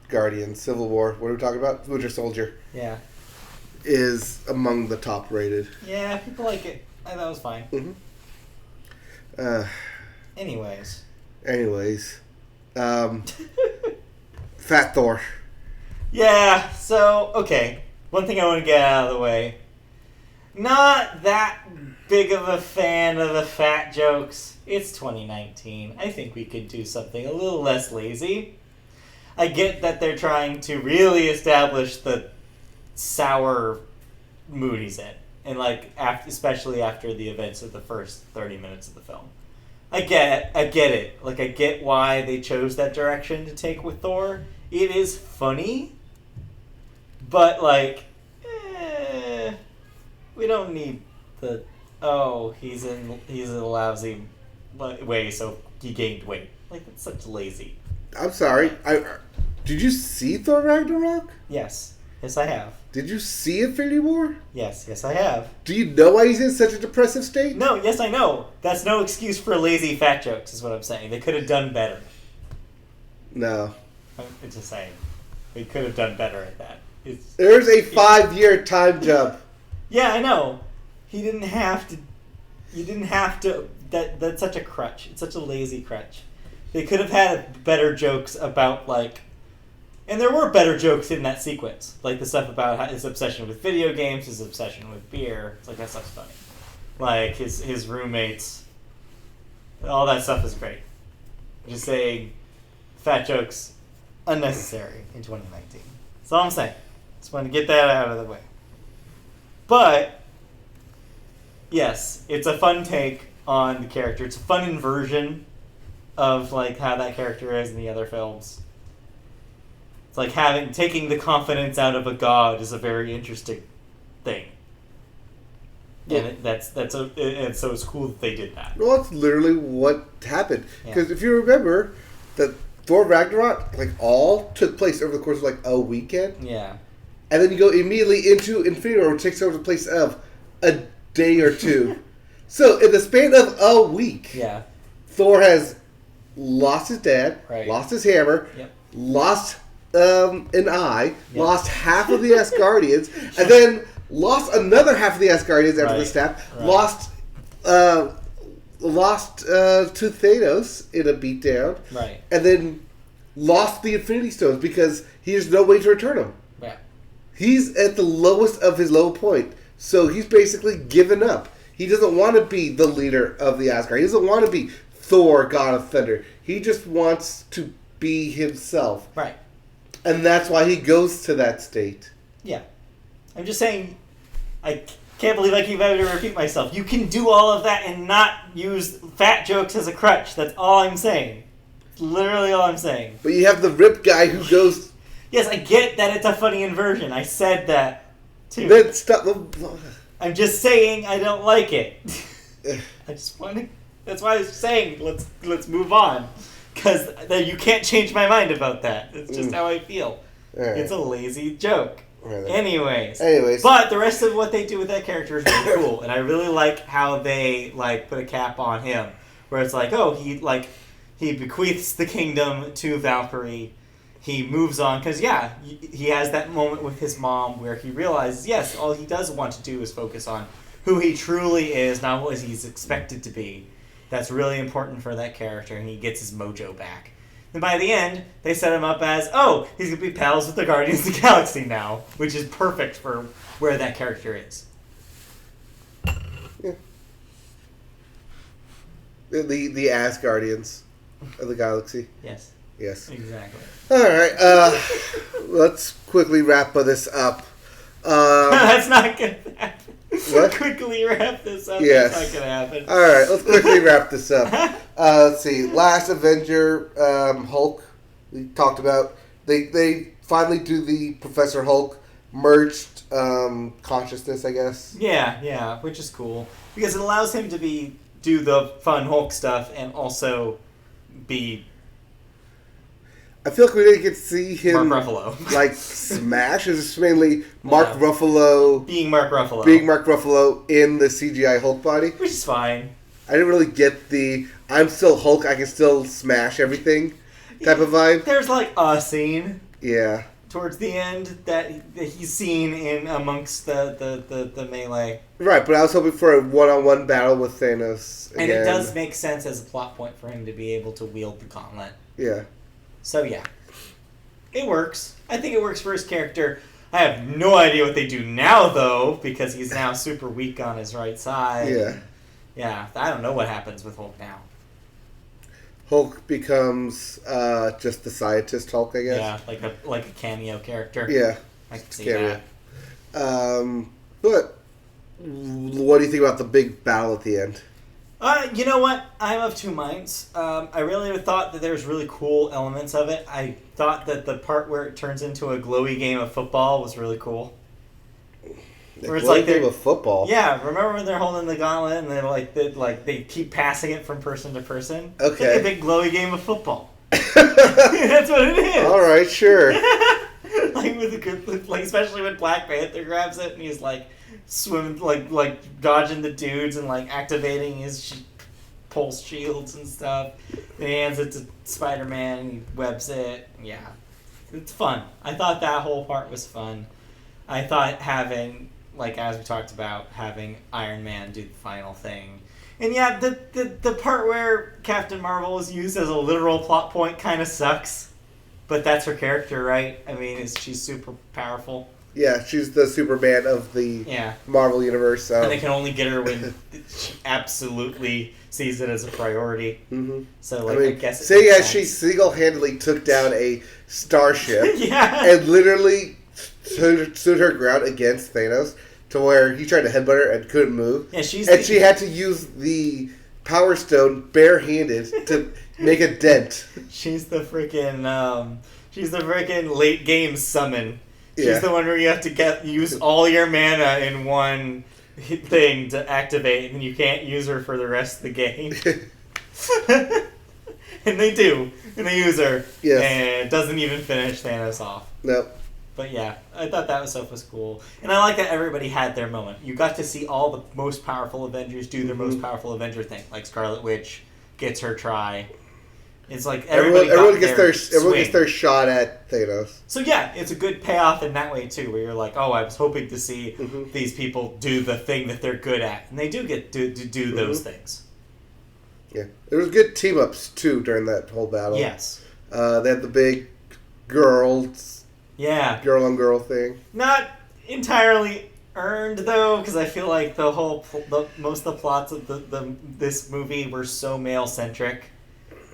Guardians, Civil War, what are we talking about? Winter Soldier. Yeah. Is among the top rated. Yeah, people like it. I thought it was fine. Mm-hmm. Anyways. Fat Thor. Yeah, so, okay. One thing I want to get out of the way. Not that big of a fan of the fat jokes. It's 2019. I think we could do something a little less lazy. I get that they're trying to really establish the sour mood he's in. And, especially after the events of the first 30 minutes of the film. I get it. I get why they chose that direction to take with Thor. It is funny. But, we don't need the, he's in a lousy way, so he gained weight. That's such lazy. I'm sorry. Did you see Thor Ragnarok? Yes. Yes, I have. Did you see Infinity War? Yes, I have. Do you know why he's in such a depressive state? No, yes, I know. That's no excuse for lazy fat jokes, is what I'm saying. They could have done better. No. I'm just saying. They could have done better at that. There's a 5-year time jump. Yeah, I know. He didn't have to. You didn't have to. That's such a crutch. It's such a lazy crutch. They could have had better jokes about and there were better jokes in that sequence, like the stuff about his obsession with video games, his obsession with beer. It's that stuff's funny. His roommates. All that stuff is great. I'm just saying, fat jokes unnecessary in 2019. That's all I'm saying. Just want to get that out of the way. But Yes, it's a fun take on the character. It's a fun inversion of like how that character is in the other films. It's like taking the confidence out of a god is a very interesting thing. Yeah. And and so it's cool that they did that. Well, that's literally what happened. Yeah. Because if you remember, that Thor Ragnarok all took place over the course of a weekend, Yeah. and then you go immediately into Infinity War, which takes over the place of a day or two. So in the span of a week, Yeah. Thor has lost his dad, Right. lost his hammer, Yep. lost an eye, Yep. lost half of the Asgardians, and then lost another half of the Asgardians after the Right. snap, Right. lost to Thanos in a beatdown, Right. and then lost the Infinity Stones because he has no way to return them. Yeah. He's at the lowest of his low point, so he's basically given up. He doesn't want to be the leader of the Asgard. He doesn't want to be Thor, God of Thunder. He just wants to be himself. Right. And that's why he goes to that state. Yeah. I'm just saying, I can't believe I keep having to repeat myself. You can do all of that and not use fat jokes as a crutch. That's all I'm saying. It's literally all I'm saying. But you have the rip guy who goes... Yes, I get that it's a funny inversion. I said that, too. Then stop... I'm just saying I don't like it. I just want to... That's why I was saying let's move on. Because you can't change my mind about that. It's just how I feel. Right. It's a lazy joke. Right. Anyways. But the rest of what they do with that character is really cool. And I really like how they put a cap on him. Where it's he bequeaths the kingdom to Valkyrie. He moves on. Because, he has that moment with his mom where he realizes, yes, all he does want to do is focus on who he truly is, not what he's expected to be. That's really important for that character, and he gets his mojo back. And by the end, they set him up as, he's going to be pals with the Guardians of the Galaxy now, which is perfect for where that character is. Yeah. The Asgardians of the Galaxy. Yes. Yes. Exactly. All right. Let's quickly wrap this up. That's not going to happen. What? Quickly wrap this up. Yes. That's not going to happen. All right. Let's quickly wrap this up. Let's see. Last Avenger, Hulk. We talked about. They finally do the Professor Hulk merged consciousness, I guess. Yeah, which is cool because it allows him to do the fun Hulk stuff and also be. I feel like we didn't get to see him Mark Ruffalo. smash. It's just mainly Mark Ruffalo being Mark Ruffalo in the CGI Hulk body, which is fine. I didn't really get the I'm still Hulk, I can still smash everything type of vibe. There's a scene. Yeah. Towards the end that he's seen in amongst the melee. Right, but I was hoping for a one-on-one battle with Thanos again. And it does make sense as a plot point for him to be able to wield the gauntlet. Yeah. So yeah. It works. I think it works for his character. I have no idea what they do now, though, because he's now super weak on his right side. Yeah. Yeah, I don't know what happens with Hulk now. Hulk becomes just the scientist Hulk, I guess. Yeah, like a cameo character. Yeah. I can see cameo. that. But what do you think about the big battle at the end? You know what? I'm of two minds. I really thought that there's really cool elements of it. I thought that the part where it turns into a glowy game of football was really cool. Where it's like game of football. Yeah, remember when they're holding the gauntlet and they keep passing it from person to person? Okay. It's like a big glowy game of football. That's what it is. All right, sure. Especially when Black Panther grabs it and he's swimming, dodging the dudes and activating his pulse shields and stuff. Then he hands it to Spider-Man and he webs it. Yeah, it's fun. I thought that whole part was fun. I thought having, as we talked about, having Iron Man do the final thing. And yeah, the part where Captain Marvel was used as a literal plot point kind of sucks. But that's her character, right? I mean, she's super powerful. Yeah, she's the Superman of the Marvel Universe. So. And they can only get her when she absolutely sees it as a priority. Mm-hmm. So, I guess she single-handedly took down a starship yeah. and literally stood her ground against Thanos to where he tried to headbutt her and couldn't move. Yeah, she had to use the Power Stone barehanded to make a dent. She's the freaking late game summon. She's the one where you have to use all your mana in one thing to activate, and you can't use her for the rest of the game. And they do. And they use her. Yes. And it doesn't even finish Thanos off. Nope. But yeah, I thought that stuff was cool. And I like that everybody had their moment. You got to see all the most powerful Avengers do their most powerful Avenger thing. Like Scarlet Witch gets her try. It's like everyone gets their shot at Thanos. So yeah, it's a good payoff in that way too, where you're like, oh, I was hoping to see these people do the thing that they're good at. And they do get to do those things. Yeah, there was good team ups too during that whole battle. Yes, they had the big girl on girl thing. Not entirely earned though, because I feel like most of the plots of this movie were so male centric,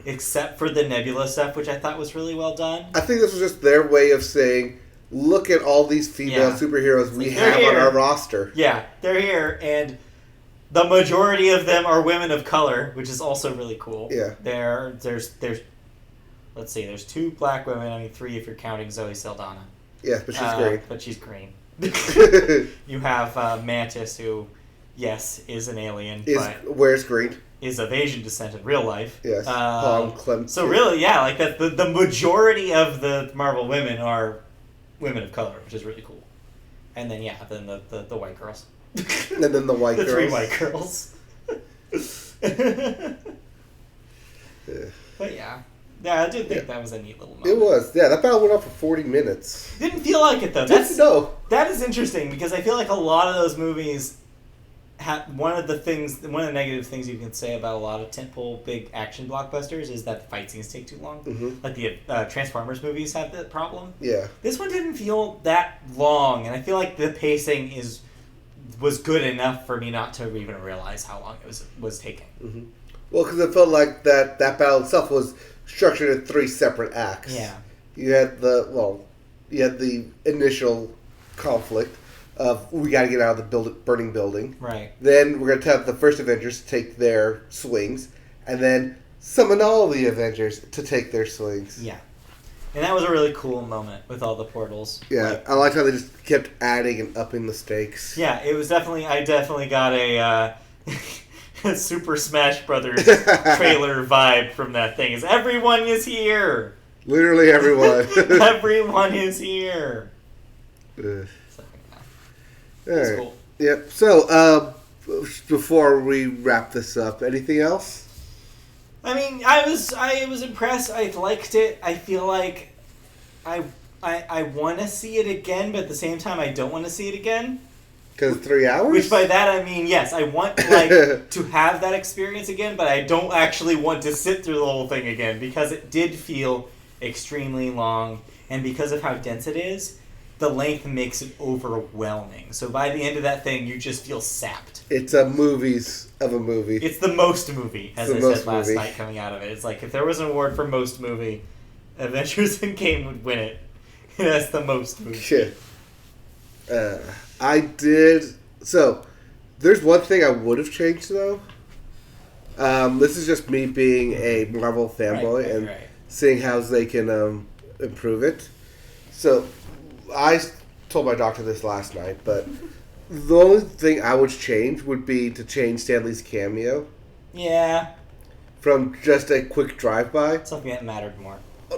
except for the Nebula stuff, which I thought was really well done. I think this was just their way of saying, look at all these female superheroes we have on our roster. Yeah, they're here, and the majority of them are women of color, which is also really cool. Yeah. There's let's see, there's 2 black women, I mean 3 if you're counting Zoe Saldana. Yeah, but she's green. But she's green. You have Mantis, who, yes, is an alien, but wears green. Is of Asian descent in real life. Yes. So really, yeah, like the majority of the Marvel women are women of color, which is really cool. And then the white girls. And then the white girls. The 3 white girls. But yeah, I did think that was a neat little moment. It was. Yeah, that battle went on for 40 minutes. Didn't feel like it though. That is interesting because I feel like a lot of those movies one of the negative things you can say about a lot of tentpole big action blockbusters is that the fight scenes take too long. Like the Transformers movies have that problem. Yeah. This one didn't feel that long, and I feel like the pacing was good enough for me not to even realize how long it was taking. Well, because it felt like that battle itself was structured in 3 separate acts. Yeah. You had the initial conflict of we got to get out of the burning building. Right. Then we're going to have the first Avengers take their swings, and then summon all the Avengers to take their swings. Yeah. And that was a really cool moment with all the portals. Yeah, I liked how they just kept adding and upping the stakes. Yeah, it was I definitely got a Super Smash Brothers trailer vibe from that thing. Is everyone is here. Literally everyone. Everyone is here. That's cool. Yep. So, before we wrap this up, anything else? I mean, I was impressed. I liked it. I feel like I want to see it again, but at the same time, I don't want to see it again. Because 3 hours? Which by that I mean, yes, I want to have that experience again, but I don't actually want to sit through the whole thing again because it did feel extremely long, and because of how dense it is, the length makes it overwhelming. So by the end of that thing, you just feel sapped. It's a movies of a movie. It's the most movie, as I said last night coming out of it. It's like, if there was an award for most movie, Adventures in Game would win it. That's the most movie. Shit. I did... So, there's one thing I would have changed, though. This is just me being a Marvel fanboy and seeing how they can improve it. So... I told my doctor this last night, but the only thing I would change would be to change Stan Lee's cameo. Yeah. From just a quick drive-by. Something that mattered more.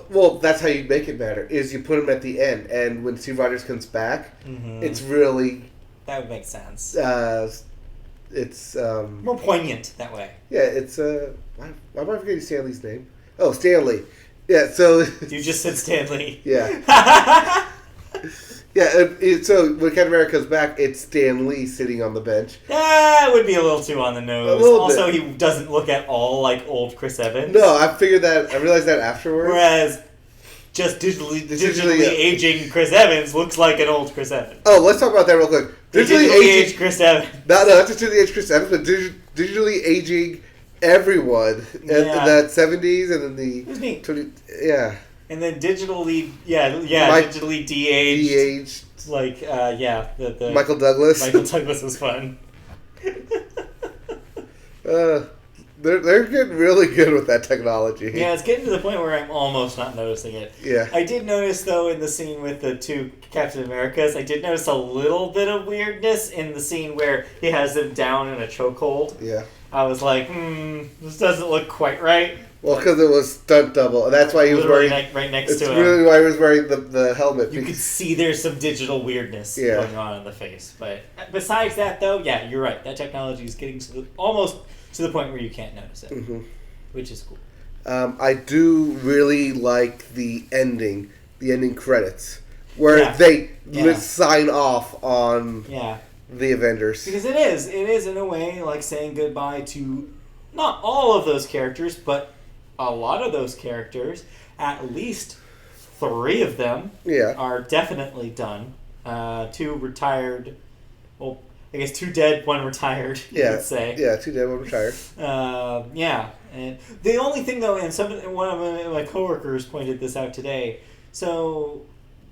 Well, that's how you make it matter, is you put him at the end, and when Steve Rogers comes back, it's really... That would make sense. It's... more poignant that way. Yeah, it's... why am I forgetting Stan Lee's name? Oh, Stan Lee. Yeah, so... You just said Stan Lee. Yeah. Yeah, so when Captain America comes back, it's Stan Lee sitting on the bench. That would be a little too on the nose. Also, he doesn't look at all like old Chris Evans. No, I realized that afterwards. Whereas, just digitally aging Chris Evans looks like an old Chris Evans. Oh, let's talk about that real quick. Digitally aged Chris Evans. No, that's digitally aged Chris Evans, but digitally aging everyone in that 70s and then the 20... Yeah. And then digitally, Mike- digitally de-aged. De-aged. Like, the Michael Douglas. Michael Douglas was fun. They're getting really good with that technology. Yeah, it's getting to the point where I'm almost not noticing it. Yeah. I did notice, though, in the scene with the two Captain Americas, I did notice a little bit of weirdness in the scene where he has them down in a chokehold. Yeah. I was like, this doesn't look quite right. Well, because it was stunt double, and that's why he was Literally wearing. right next It's to him. really why he was wearing the helmet. You could see there's some digital weirdness Yeah. going on in the face. But besides that, though, yeah, you're right. That technology is getting almost to the point where you can't notice it, which is cool. I do really like the ending credits, where Yeah. they Yeah. sign off on Yeah. the Avengers. Because it is in a way like saying goodbye to not all of those characters, but a lot of those characters. At least 3 of them Yeah. are definitely done. 2 retired. Well, I guess 2 dead, 1 retired. You Yeah. could say. Yeah, 2 dead, 1 retired. Yeah, and the only thing though, and one of my coworkers pointed this out today. So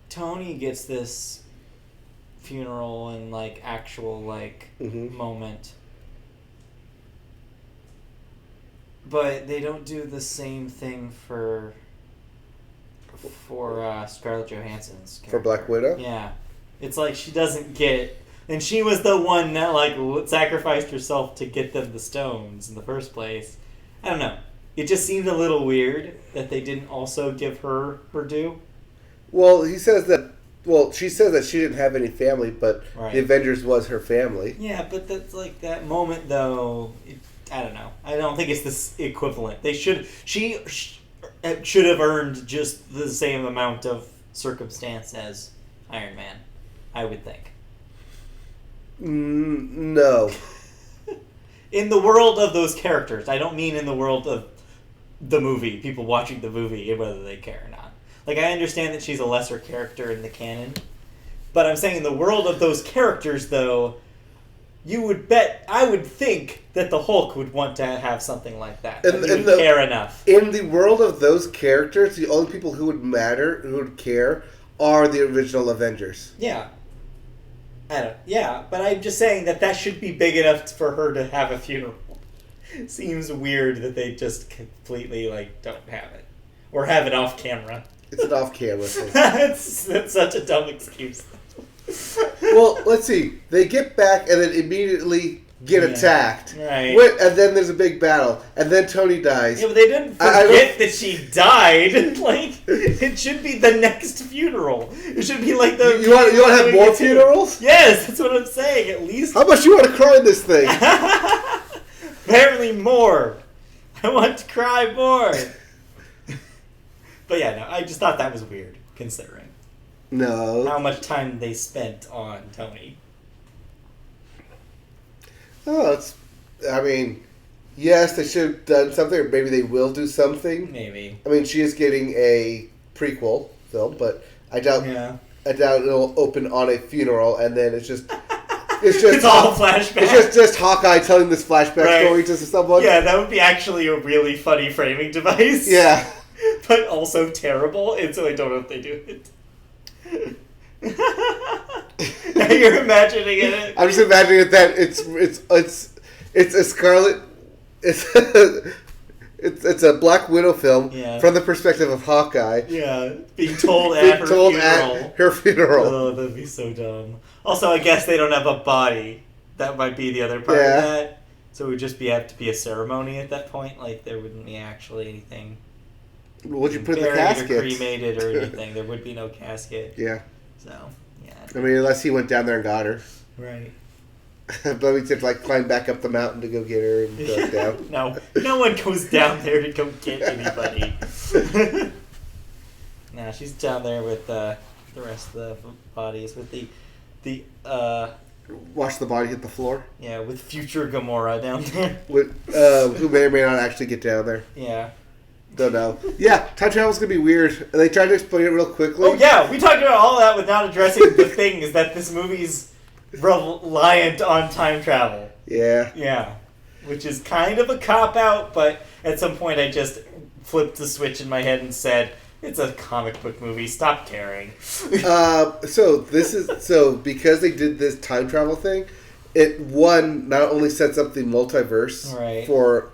Tony gets this funeral and like actual like moment, but they don't do the same thing for Scarlett Johansson's character. For Black Widow? Yeah, it's like she doesn't get. And she was the one that like sacrificed herself to get them the stones in the first place. I don't know. It just seemed a little weird that they didn't also give her due. Well, he says that. Well, she says that she didn't have any family, but Right. the Avengers was her family. Yeah, but that's like that moment though. I don't know. I don't think it's this equivalent. She should have earned just the same amount of circumstance as Iron Man, I would think. No. In the world of those characters, I don't mean in the world of the movie, people watching the movie, whether they care or not. Like, I understand that she's a lesser character in the canon, but I'm saying in the world of those characters, though, I would think that the Hulk would want to have something like that. He would care enough. In the world of those characters, the only people who would matter, who would care, are the original Avengers. Yeah. But I'm just saying that should be big enough for her to have a funeral. Seems weird that they just completely, like, don't have it. Or have it off camera. It's an off-camera thing. It's such a dumb excuse. Well, let's see. They get back and then immediately get attacked. Right. And then there's a big battle. And then Tony dies. Yeah, but they didn't forget that she died. Like, it should be the next funeral. It should be like the... You want to have more funerals? Yes, that's what I'm saying. At least... How much you want to cry in this thing? Apparently more. I want to cry more. But yeah, no, I just thought that was weird, considering No. how much time they spent on Tony. Oh, yes, they should have done something, or maybe they will do something. Maybe. I mean, she is getting a prequel film, but I doubt it'll open on a funeral, and then it's just It's all flashback. It's just Hawkeye telling this flashback story to someone. Yeah, that would be actually a really funny framing device. Yeah. But also terrible, and so I don't know if they do it. Now you're imagining it. I'm just imagining it that it's a Scarlet. It's a Black Widow film from the perspective of Hawkeye. Yeah, being told at her funeral. Oh, that'd be so dumb. Also, I guess they don't have a body. That might be the other part of that. So it would just have to be a ceremony at that point. Like, there wouldn't be actually anything. Would you put in the buried casket? Or cremated or anything. There would be no casket. Yeah. So, yeah. I mean, unless he went down there and got her. Right. But we'd have to, like, climb back up the mountain to go get her and go down. No one goes down there to go get anybody. Nah, she's down there with the rest of the bodies, with the watch the body hit the floor. Yeah, with future Gamora down there. Who may or may not actually get down there. Yeah. Don't know. Yeah, time travel's gonna be weird. They tried to explain it real quickly. Oh yeah, we talked about all that without addressing the thing is that this movie's reliant on time travel. Yeah. Yeah. Which is kind of a cop-out, but at some point I just flipped the switch in my head and said, It's a comic book movie. Stop caring. So because they did this time travel thing, it not only sets up the multiverse Right.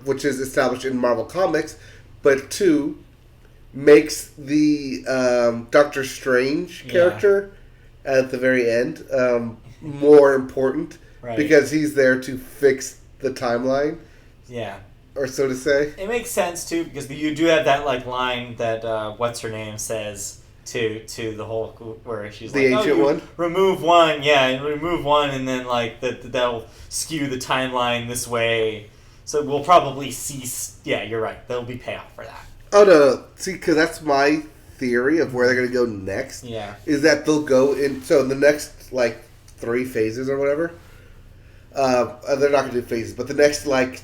which is established in Marvel Comics, but two makes the Doctor Strange character at the very end more important because he's there to fix the timeline. Yeah. Or so to say. It makes sense too because you do have that like line that what's her name says to the Hulk where she's the like, ancient one. Remove one, remove one, and then like that'll skew the timeline this way. So we'll probably see. Yeah, you're right. There'll be payoff for that. Oh no! See, because that's my theory of where they're going to go next. Yeah, is that they'll go in. So in the next like 3 phases or whatever, they're not going to do phases, but the next like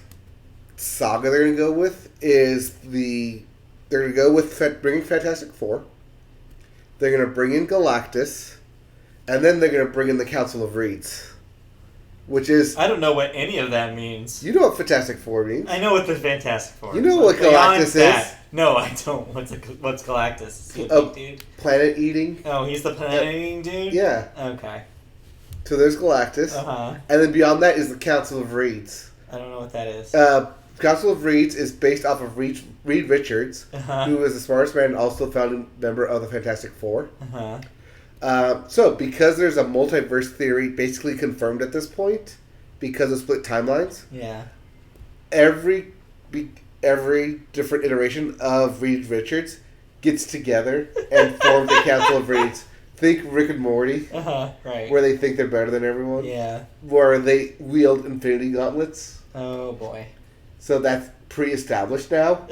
saga they're going to go with is they're going to go with bringing Fantastic Four. They're going to bring in Galactus, and then they're going to bring in the Council of Reeds, which is I don't know what any of that means. You know what Fantastic Four means? I know what the Fantastic Four. You know what Galactus is? No, I don't. What's Galactus? Is he a big dude? Planet eating. Oh, he's the planet eating dude. Yeah. Okay. So there's Galactus, and then beyond that is the Council of Reeds. I don't know what that is. Council of Reeds is based off of Reed Richards, who is the smartest man and also founding member of the Fantastic Four. So, because there's a multiverse theory basically confirmed at this point, because of split timelines, every different iteration of Reed Richards gets together and forms the Council of Reeds. Think Rick and Morty, right. where they think they're better than everyone. Yeah. Where they wield Infinity Gauntlets. Oh, boy. So that's pre-established now.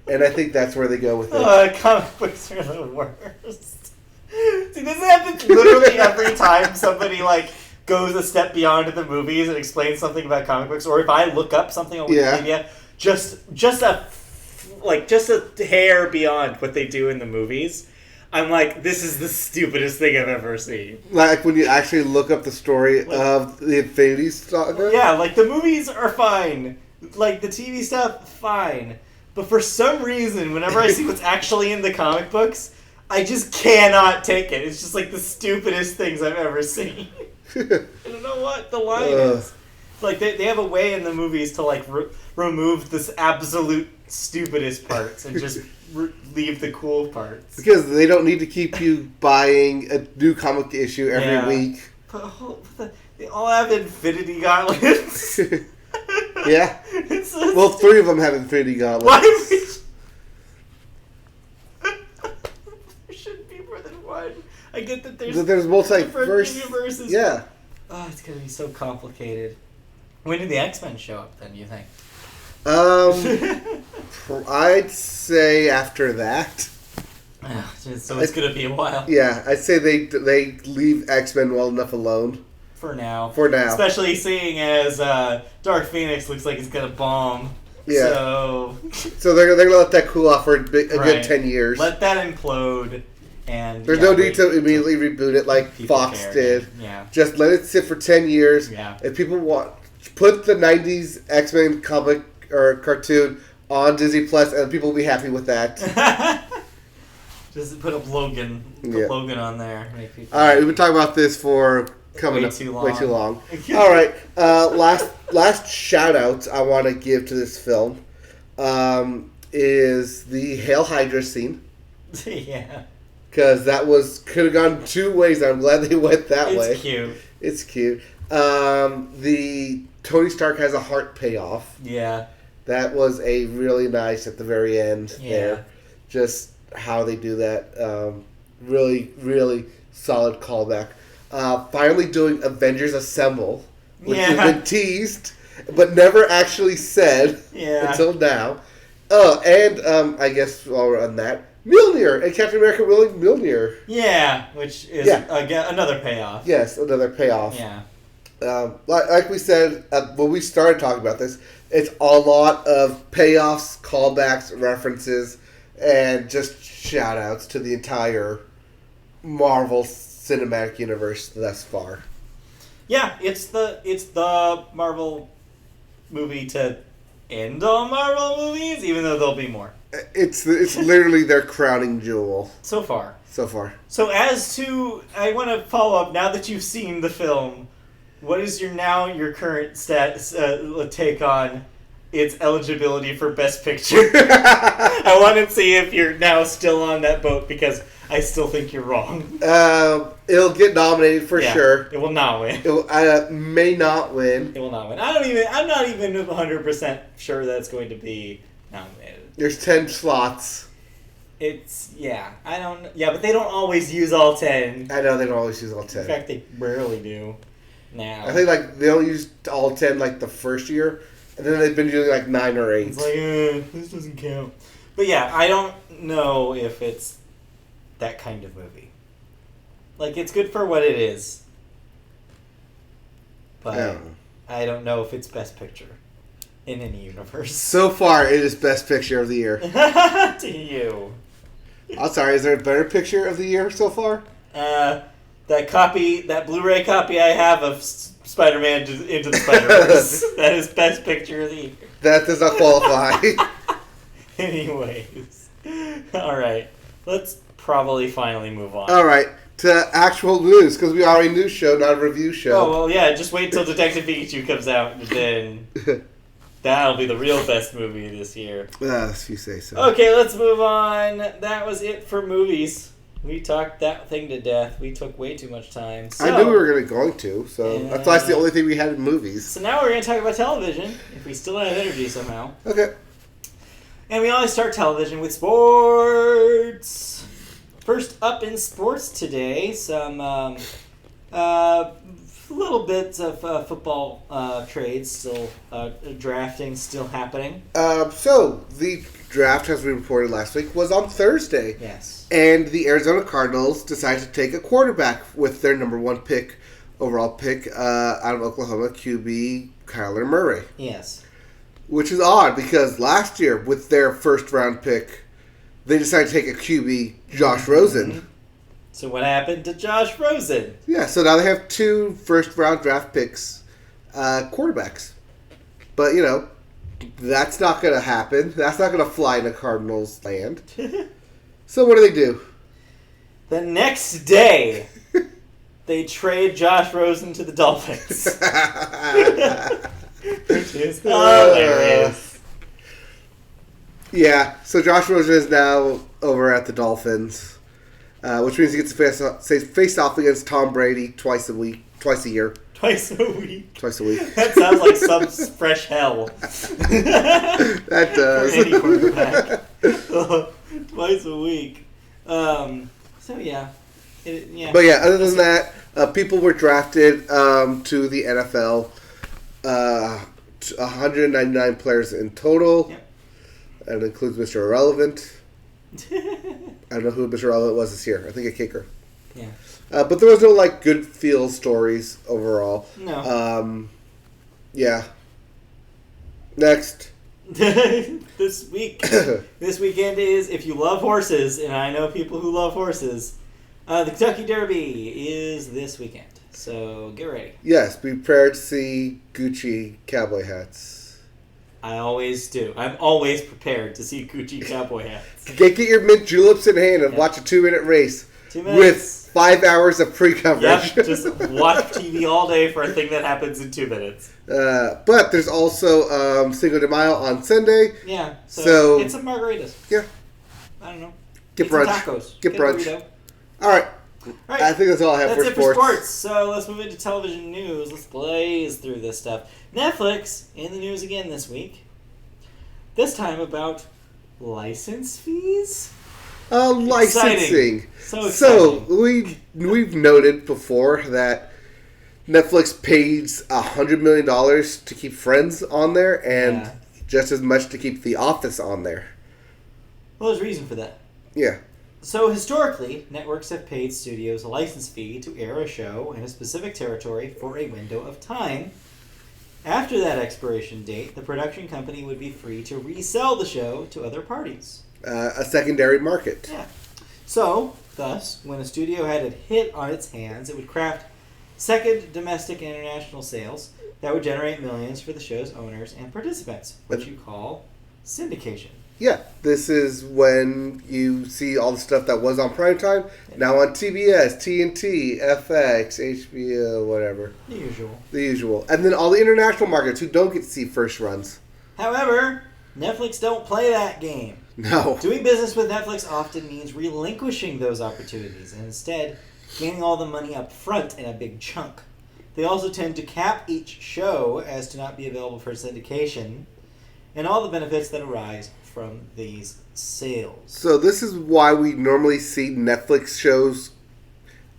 And I think that's where they go with it. Comic books are the worst. See, this happens literally every time somebody, like, goes a step beyond in the movies and explains something about comic books, or if I look up something on Wikipedia, just a hair beyond what they do in the movies, I'm like, this is the stupidest thing I've ever seen. Like when you actually look up the story of the Infinity Saga? Yeah, like the movies are fine. Like the TV stuff, fine. But for some reason, whenever I see what's actually in the comic books, I just cannot take it. It's just like the stupidest things I've ever seen. I don't know what the line is. Like they have a way in the movies to like remove this absolute stupidest parts and just leave the cool parts. Because they don't need to keep you buying a new comic issue every week. But they all have Infinity Gauntlets. Yeah. So well, 3 of them have Infinity Gauntlets. Why? There shouldn't be more than one. I get that there's multiverse universes. Yeah. Oh, it's gonna be so complicated. When did the X-Men show up? Then you think? I'd say after that. So it's gonna be a while. Yeah, I'd say they leave X-Men well enough alone. For now. Especially seeing as Dark Phoenix looks like he's gonna bomb. Yeah. So they're gonna let that cool off for a good 10 years. Let that implode. And there's no need to immediately reboot it like Fox did. Yeah. Just let it sit for 10 years. Yeah. If people want, put the 90s X-Men comic or cartoon on Disney Plus, and people will be happy with that. Just put up Logan. Put Logan on there. All right, we've been talking about this for way too long. All right, last shout outs I want to give to this film is the Hail Hydra scene. Yeah. Because that could have gone 2 ways. I'm glad they went that way. It's cute. The Tony Stark has a heart payoff. Yeah. That was a really nice at the very end there. Just how they do that. Really, really solid callback. Finally doing Avengers Assemble, which has been teased, but never actually said until now. And I guess while we're on that, Mjolnir and Captain America willing Mjolnir. Yeah, which is again another payoff. Yes, another payoff. Yeah. Like we said when we started talking about this, it's a lot of payoffs, callbacks, references, and just shout outs to the entire Marvel Cinematic Universe thus far. Yeah, it's the Marvel movie to end all Marvel movies, even though there'll be more. It's literally their crowning jewel So far. so far. So as to, I want to follow up, now that you've seen the film, what is your current take on its eligibility for Best Picture? I want to see if you're now still on that boat, because I still think you're wrong. It'll get nominated for sure. It will not win. It may not win. It will not win. I'm not even 100% sure that's going to be nominated. There's 10 slots. But they don't always use all 10. I know they don't always use all 10. In fact, they rarely do now. I think they don't use all 10 the first year, and then they've been doing 9 or 8. It's this doesn't count. But yeah, I don't know if it's that kind of movie. It's good for what it is. But I don't know if it's Best Picture in any universe. So far, it is Best Picture of the Year. To you. I'm sorry, is there a better picture of the year so far? That Blu-ray copy I have of Spider-Man Into the Spider-Verse. That is Best Picture of the Year. That does not qualify. Anyways. Alright. Let's probably finally move on. Alright, to actual news, because we are a news show, not a review show. Oh, well, yeah, just wait till Detective Pikachu comes out, and then that'll be the real best movie this year. If you say so. Okay, let's move on. That was it for movies. We talked that thing to death. We took way too much time. So, I knew we were going to, so that's why it's the only thing we had in movies. So now we're going to talk about television, if we still have energy somehow. Okay. And we always start television with sports. First up in sports today, some little bits of football trades still, drafting still happening. So, the draft, as we reported last week, was on Thursday. Yes. And the Arizona Cardinals decided to take a quarterback with their number 1 overall pick, out of Oklahoma, QB Kyler Murray. Yes. Which is odd, because last year, with their first-round pick, they decided to take a QB, Josh Rosen. So what happened to Josh Rosen? Yeah, so now they have 2 first-round draft picks, quarterbacks. But, that's not going to happen. That's not going to fly in a Cardinals land. So what do? The next day, they trade Josh Rosen to the Dolphins. Which is hilarious. Yeah, so Josh Rosen is now over at the Dolphins, which means he gets to face off against Tom Brady twice a year. Twice a week. Twice a week. That sounds like some fresh hell. That does. For any quarterback. Twice a week. So yeah. But yeah, other than that, people were drafted to the NFL. 199 players in total. Yep. And it includes Mr. Irrelevant. I don't know who Mr. Irrelevant was this year. I think a kicker. Yeah. But there was no good feel stories overall. No. Yeah. Next. This weekend is, if you love horses, and I know people who love horses, the Kentucky Derby is this weekend. So get ready. Yes, be prepared to see Gucci cowboy hats. I always do. I'm always prepared to see Gucci cowboy hats. Get your mint juleps in hand and watch a 2-minute race 2 minutes. with 5 hours of pre-coverage. Yep, just watch TV all day for a thing that happens in 2 minutes. But there's also Cinco de Mayo on Sunday. Yeah, so get some margaritas. Yeah. I don't know. Get brunch. Some tacos. Get brunch. Burrito. All right. Right. I think that's all I have That's for it sports. for sports. So let's move into television news. Let's blaze through this stuff. Netflix in the news again this week. This time about license fees. Licensing. So exciting. We've noted before that Netflix pays $100 million to keep Friends on there, and just as much to keep The Office on there. Well, there's a reason for that. Yeah. So historically, networks have paid studios a license fee to air a show in a specific territory for a window of time. After that expiration date, the production company would be free to resell the show to other parties. A secondary market. Yeah. So, thus, when a studio had a hit on its hands, it would craft Second, domestic and international sales that would generate millions for the show's owners and participants, which you call syndication. Yeah, this is when you see all the stuff that was on primetime, now on TBS, TNT, FX, HBO, whatever. The usual. The usual. And then all the international markets who don't get to see first runs. However, Netflix don't play that game. No. Doing business with Netflix often means relinquishing those opportunities and instead gaining all the money up front in a big chunk. They also tend to cap each show as to not be available for syndication and all the benefits that arise from these sales. So this is why we normally see Netflix shows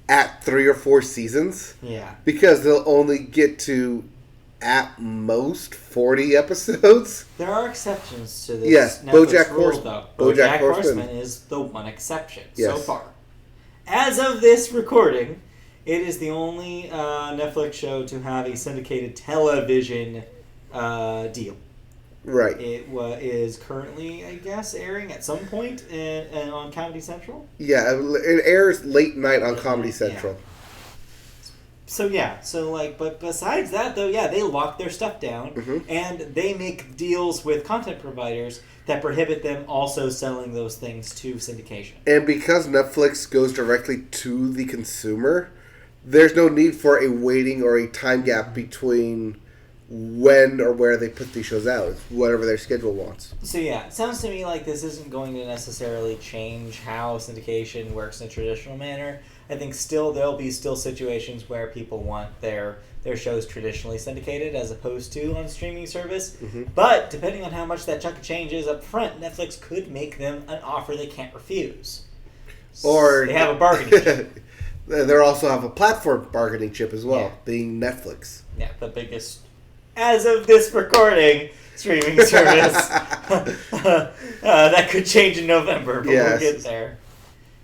at 3 or 4 seasons. Yeah. Because they'll only get to, at most, 40 episodes. There are exceptions to this. Yes, Netflix BoJack rule, Horseman. though. BoJack Horseman is the one exception so Yes. far. As of this recording, it is the only Netflix show to have a syndicated television deal. Right. It is currently, I guess, airing at some point on Comedy Central. Yeah, it airs late night on Comedy Central. Yeah. But besides that, though, yeah, they lock their stuff down, and they make deals with content providers that prohibit them also selling those things to syndication. And because Netflix goes directly to the consumer, there's no need for a waiting or a time gap between when or where they put these shows out. It's whatever their schedule wants. So yeah, it sounds to me like this isn't going to necessarily change how syndication works in a traditional manner. I think there'll be situations where people want their shows traditionally syndicated as opposed to on streaming service. But depending on how much that chunk of change is up front, Netflix could make them an offer they can't refuse. Or they have a bargaining chip. They also have a platform bargaining chip as well, Yeah. being Netflix. Yeah, the biggest, as of this recording, streaming service. That could change in November, but Yes. we'll get there.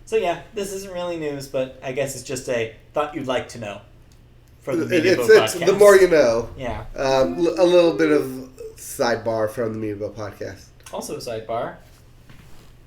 So yeah, this isn't really news, but I guess it's just a thought you'd like to know from the Media Boat It's podcast. the more you know. Yeah. A little bit of sidebar from the Media Boat podcast. Also a sidebar.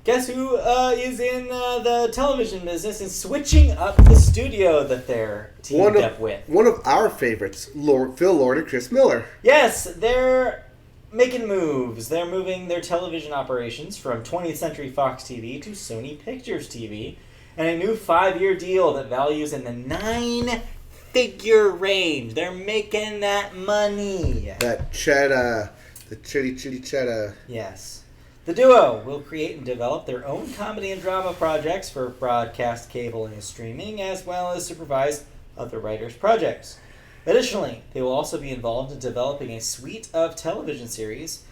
Guess who is in the television business and switching up the studio that they're teamed up with? One of our favorites, Phil Lord and Chris Miller. Yes, they're making moves. They're moving their television operations from 20th Century Fox TV to Sony Pictures TV, and a new 5-year deal that values in the 9-figure range. They're making that money. That cheddar, the chitty cheddar. Yes. The duo will create and develop their own comedy and drama projects for broadcast, cable, and streaming, as well as supervise other writers' projects. Additionally, they will also be involved in developing a suite of television series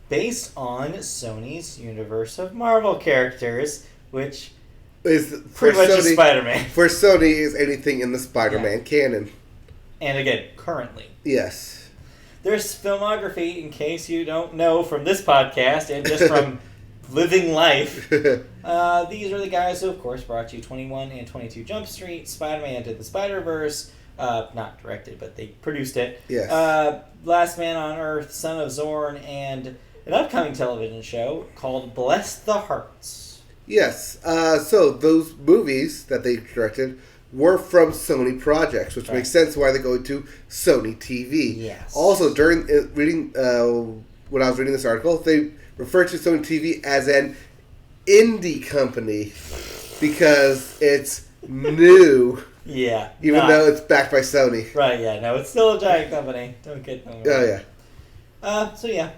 based on Sony's universe of Marvel characters, which Is pretty much is Spider-Man. For Sony, is anything in the Spider-Man canon. And again, currently. Yes. There's filmography, in case you don't know from this podcast and just from living life. These are the guys who, of course, brought you 21 and 22 Jump Street, Spider-Man Into the Spider-Verse, not directed, but they produced it. Yes. Last Man on Earth, Son of Zorn, and an upcoming television show called Bless the Hearts. Yes. So those movies that they directed were from Sony projects, which makes sense why they're going to Sony TV. Yes. Also, during reading, when I was reading this article, they referred to Sony TV as an indie company because it's new. Yeah. Even though it's backed by Sony. Right, yeah. No, it's still a giant company. Don't get them wrong. Oh, yeah. So, yeah.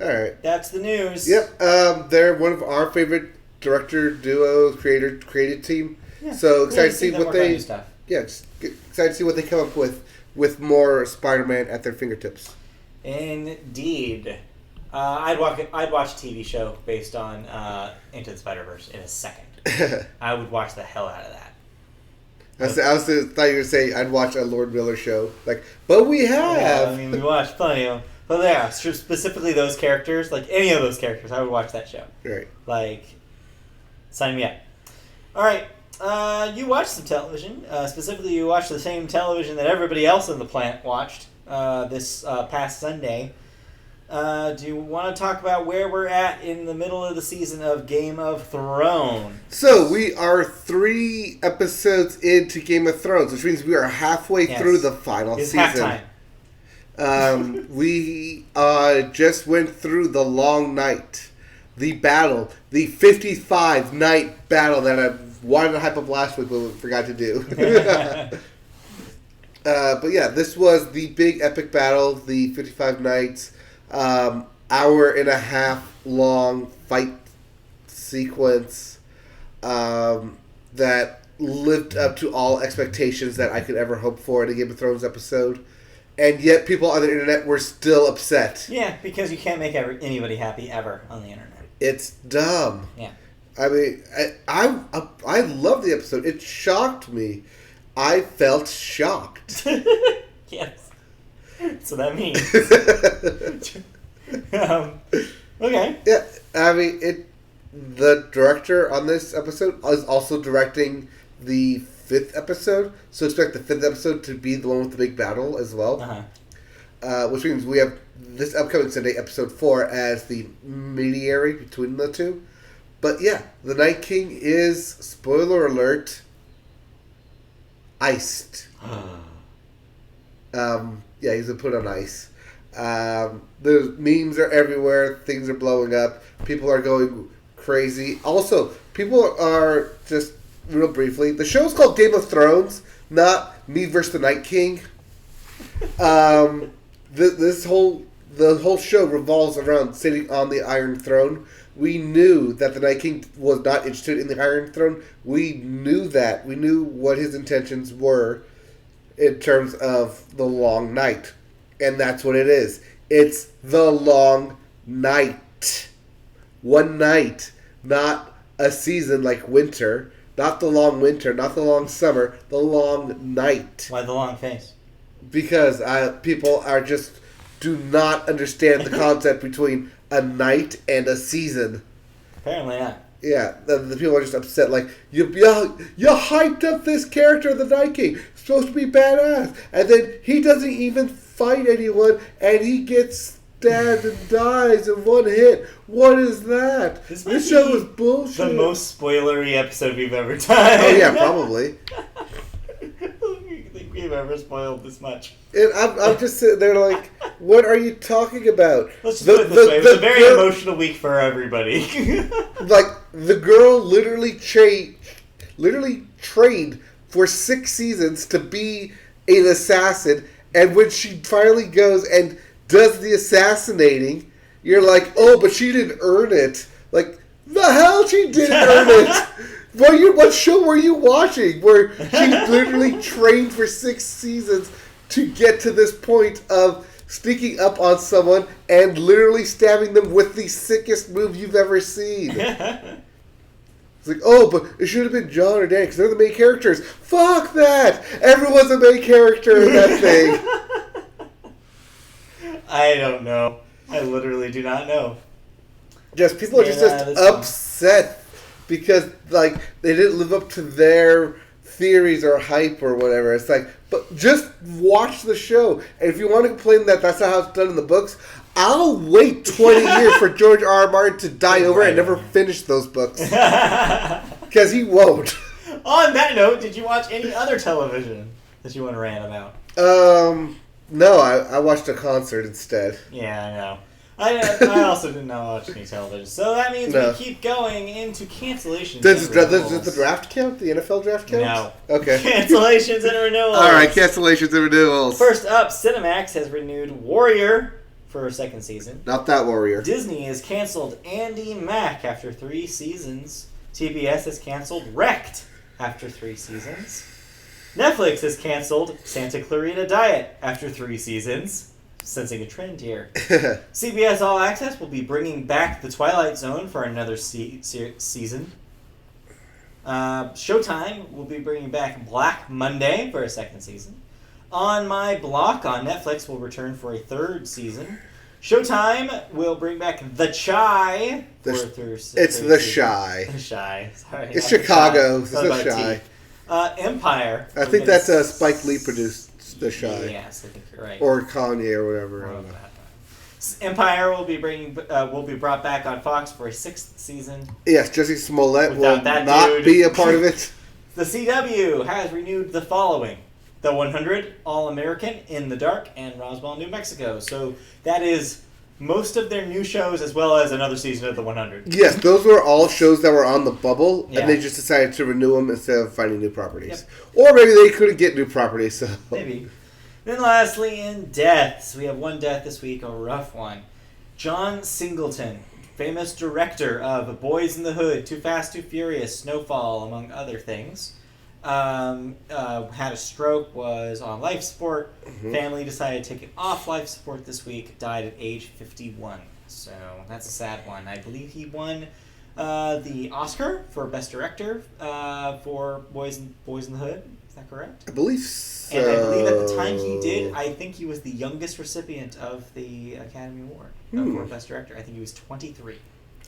All right. That's the news. Yep. They're one of our favorite director duo creative team. Yeah. So excited to see them what work on they. new stuff. Yeah, excited to see what they come up with more Spider-Man at their fingertips. Indeed. I'd watch a TV show based on Into the Spider-Verse in a second. I would watch the hell out of that. I thought you were going to say I'd watch a Lord Miller show. But we have. Yeah, I mean, we watched plenty of them. But yeah, specifically those characters, any of those characters, I would watch that show. Right. Sign me up. All right. You watched some television. Specifically, you watched the same television that everybody else on the planet watched this past Sunday. Do you want to talk about where we're at in the middle of the season of Game of Thrones? So, we are 3 episodes into Game of Thrones, which means we are halfway through the final It's season. halftime. We just went through the long night. The battle. The 55-night battle that I wanted to hype up last week, but forgot to do. But yeah, this was the big epic battle, the 55 nights, hour and a half long fight sequence that lived up to all expectations that I could ever hope for in a Game of Thrones episode. And yet people on the internet were still upset. Yeah, because you can't make anybody happy ever on the internet. It's dumb. Yeah. I mean, I love the episode. It shocked me. I felt shocked. Yes. So that means. Okay. Yeah, I mean, the director on this episode is also directing the 5th episode, so expect the 5th episode to be the one with the big battle as well. Which means we have this upcoming Sunday, episode 4, as the mediary between the two. But yeah, the Night King is, spoiler alert, iced. Yeah, he's been put on ice. The memes are everywhere. Things are blowing up. People are going crazy. Also, people are just, real briefly, the show's called Game of Thrones, not Me vs. the Night King. The whole show revolves around sitting on the Iron Throne. We knew that the Night King was not interested in the Iron Throne. We knew that. We knew what his intentions were in terms of the long night. And that's what it is. It's the long night. One night. Not a season like winter. Not the long winter. Not the long summer. The long night. Why the long face? Because people are just do not understand the concept between a night and a season. Apparently not. Yeah, the people are just upset. Like, you hyped up this character, the Night King. It's supposed to be badass. And then he doesn't even fight anyone, and he gets stabbed and dies in one hit. What is that? This show is bullshit. The most spoilery episode we've ever done. Oh, yeah, probably. I don't think we've ever spoiled this much. And I'm just sitting there like, what are you talking about? Let's just put it this way. It was a very emotional week for everybody. Like, the girl literally trained for 6 seasons to be an assassin, and when she finally goes and does the assassinating, you're like, oh, but she didn't earn it. Like, the hell she didn't earn it? What show were you watching where she literally trained for 6 seasons to get to this point of sneaking up on someone and literally stabbing them with the sickest move you've ever seen? It's like, oh, but it should have been Jon or Dany because they're the main characters. Fuck that! Everyone's a main character in that thing. I don't know. I literally do not know. Just people are just upset because, like, they didn't live up to their theories or hype or whatever. It's like, but just watch the show. And if you want to complain that that's not how it's done in the books, I'll wait 20 years for George R. R. Martin to die over and never finish those books. Because he won't. On that note, did you watch any other television that you want to rant about? No, I watched a concert instead. Yeah, I know. I also did not watch any television. So that means we keep going into cancellations. Does the draft count? The NFL draft count? No. Okay. Cancellations and renewals. All right, cancellations and renewals. First up, Cinemax has renewed Warrior for a 2nd season. Not that Warrior. Disney has canceled Andy Mack after 3 seasons. TBS has canceled Wrecked after 3 seasons. Netflix has canceled Santa Clarita Diet after 3 seasons. Sensing a trend here. CBS All Access will be bringing back The Twilight Zone for another season. Showtime will be bringing back Black Monday for a 2nd season. On My Block on Netflix will return for a 3rd season. Showtime will bring back The Chi for a third season. It's The Chi. The Chi. Sorry. It's Chicago. It's The Chi. Empire. I think that's Spike Lee produced The Chi. Yes, I think you're right. Or Kanye or whatever. I don't know. Empire will be brought back on Fox for a 6th season. Yes, Jesse Smollett Without will that not dude. be a part of it. The CW has renewed the following: The 100, All American, In the Dark, and Roswell, New Mexico. So that is most of their new shows, as well as another season of The 100. Yes, those were all shows that were on the bubble, Yeah. and they just decided to renew them instead of finding new properties. Or maybe they couldn't get new properties, so... Maybe. Then lastly, in deaths, we have one death this week, a rough one. John Singleton, famous director of Boys in the Hood, Too Fast, Too Furious, Snowfall, among other things. Had a stroke, was on life support. Family decided to take it off life support this week. Died at age 51. So that's a sad one. I believe he won the Oscar for Best Director for Boys in the Hood. Is that correct? I believe so. And I believe at the time he did, I think he was the youngest recipient of the Academy Award for Best Director. I think he was 23.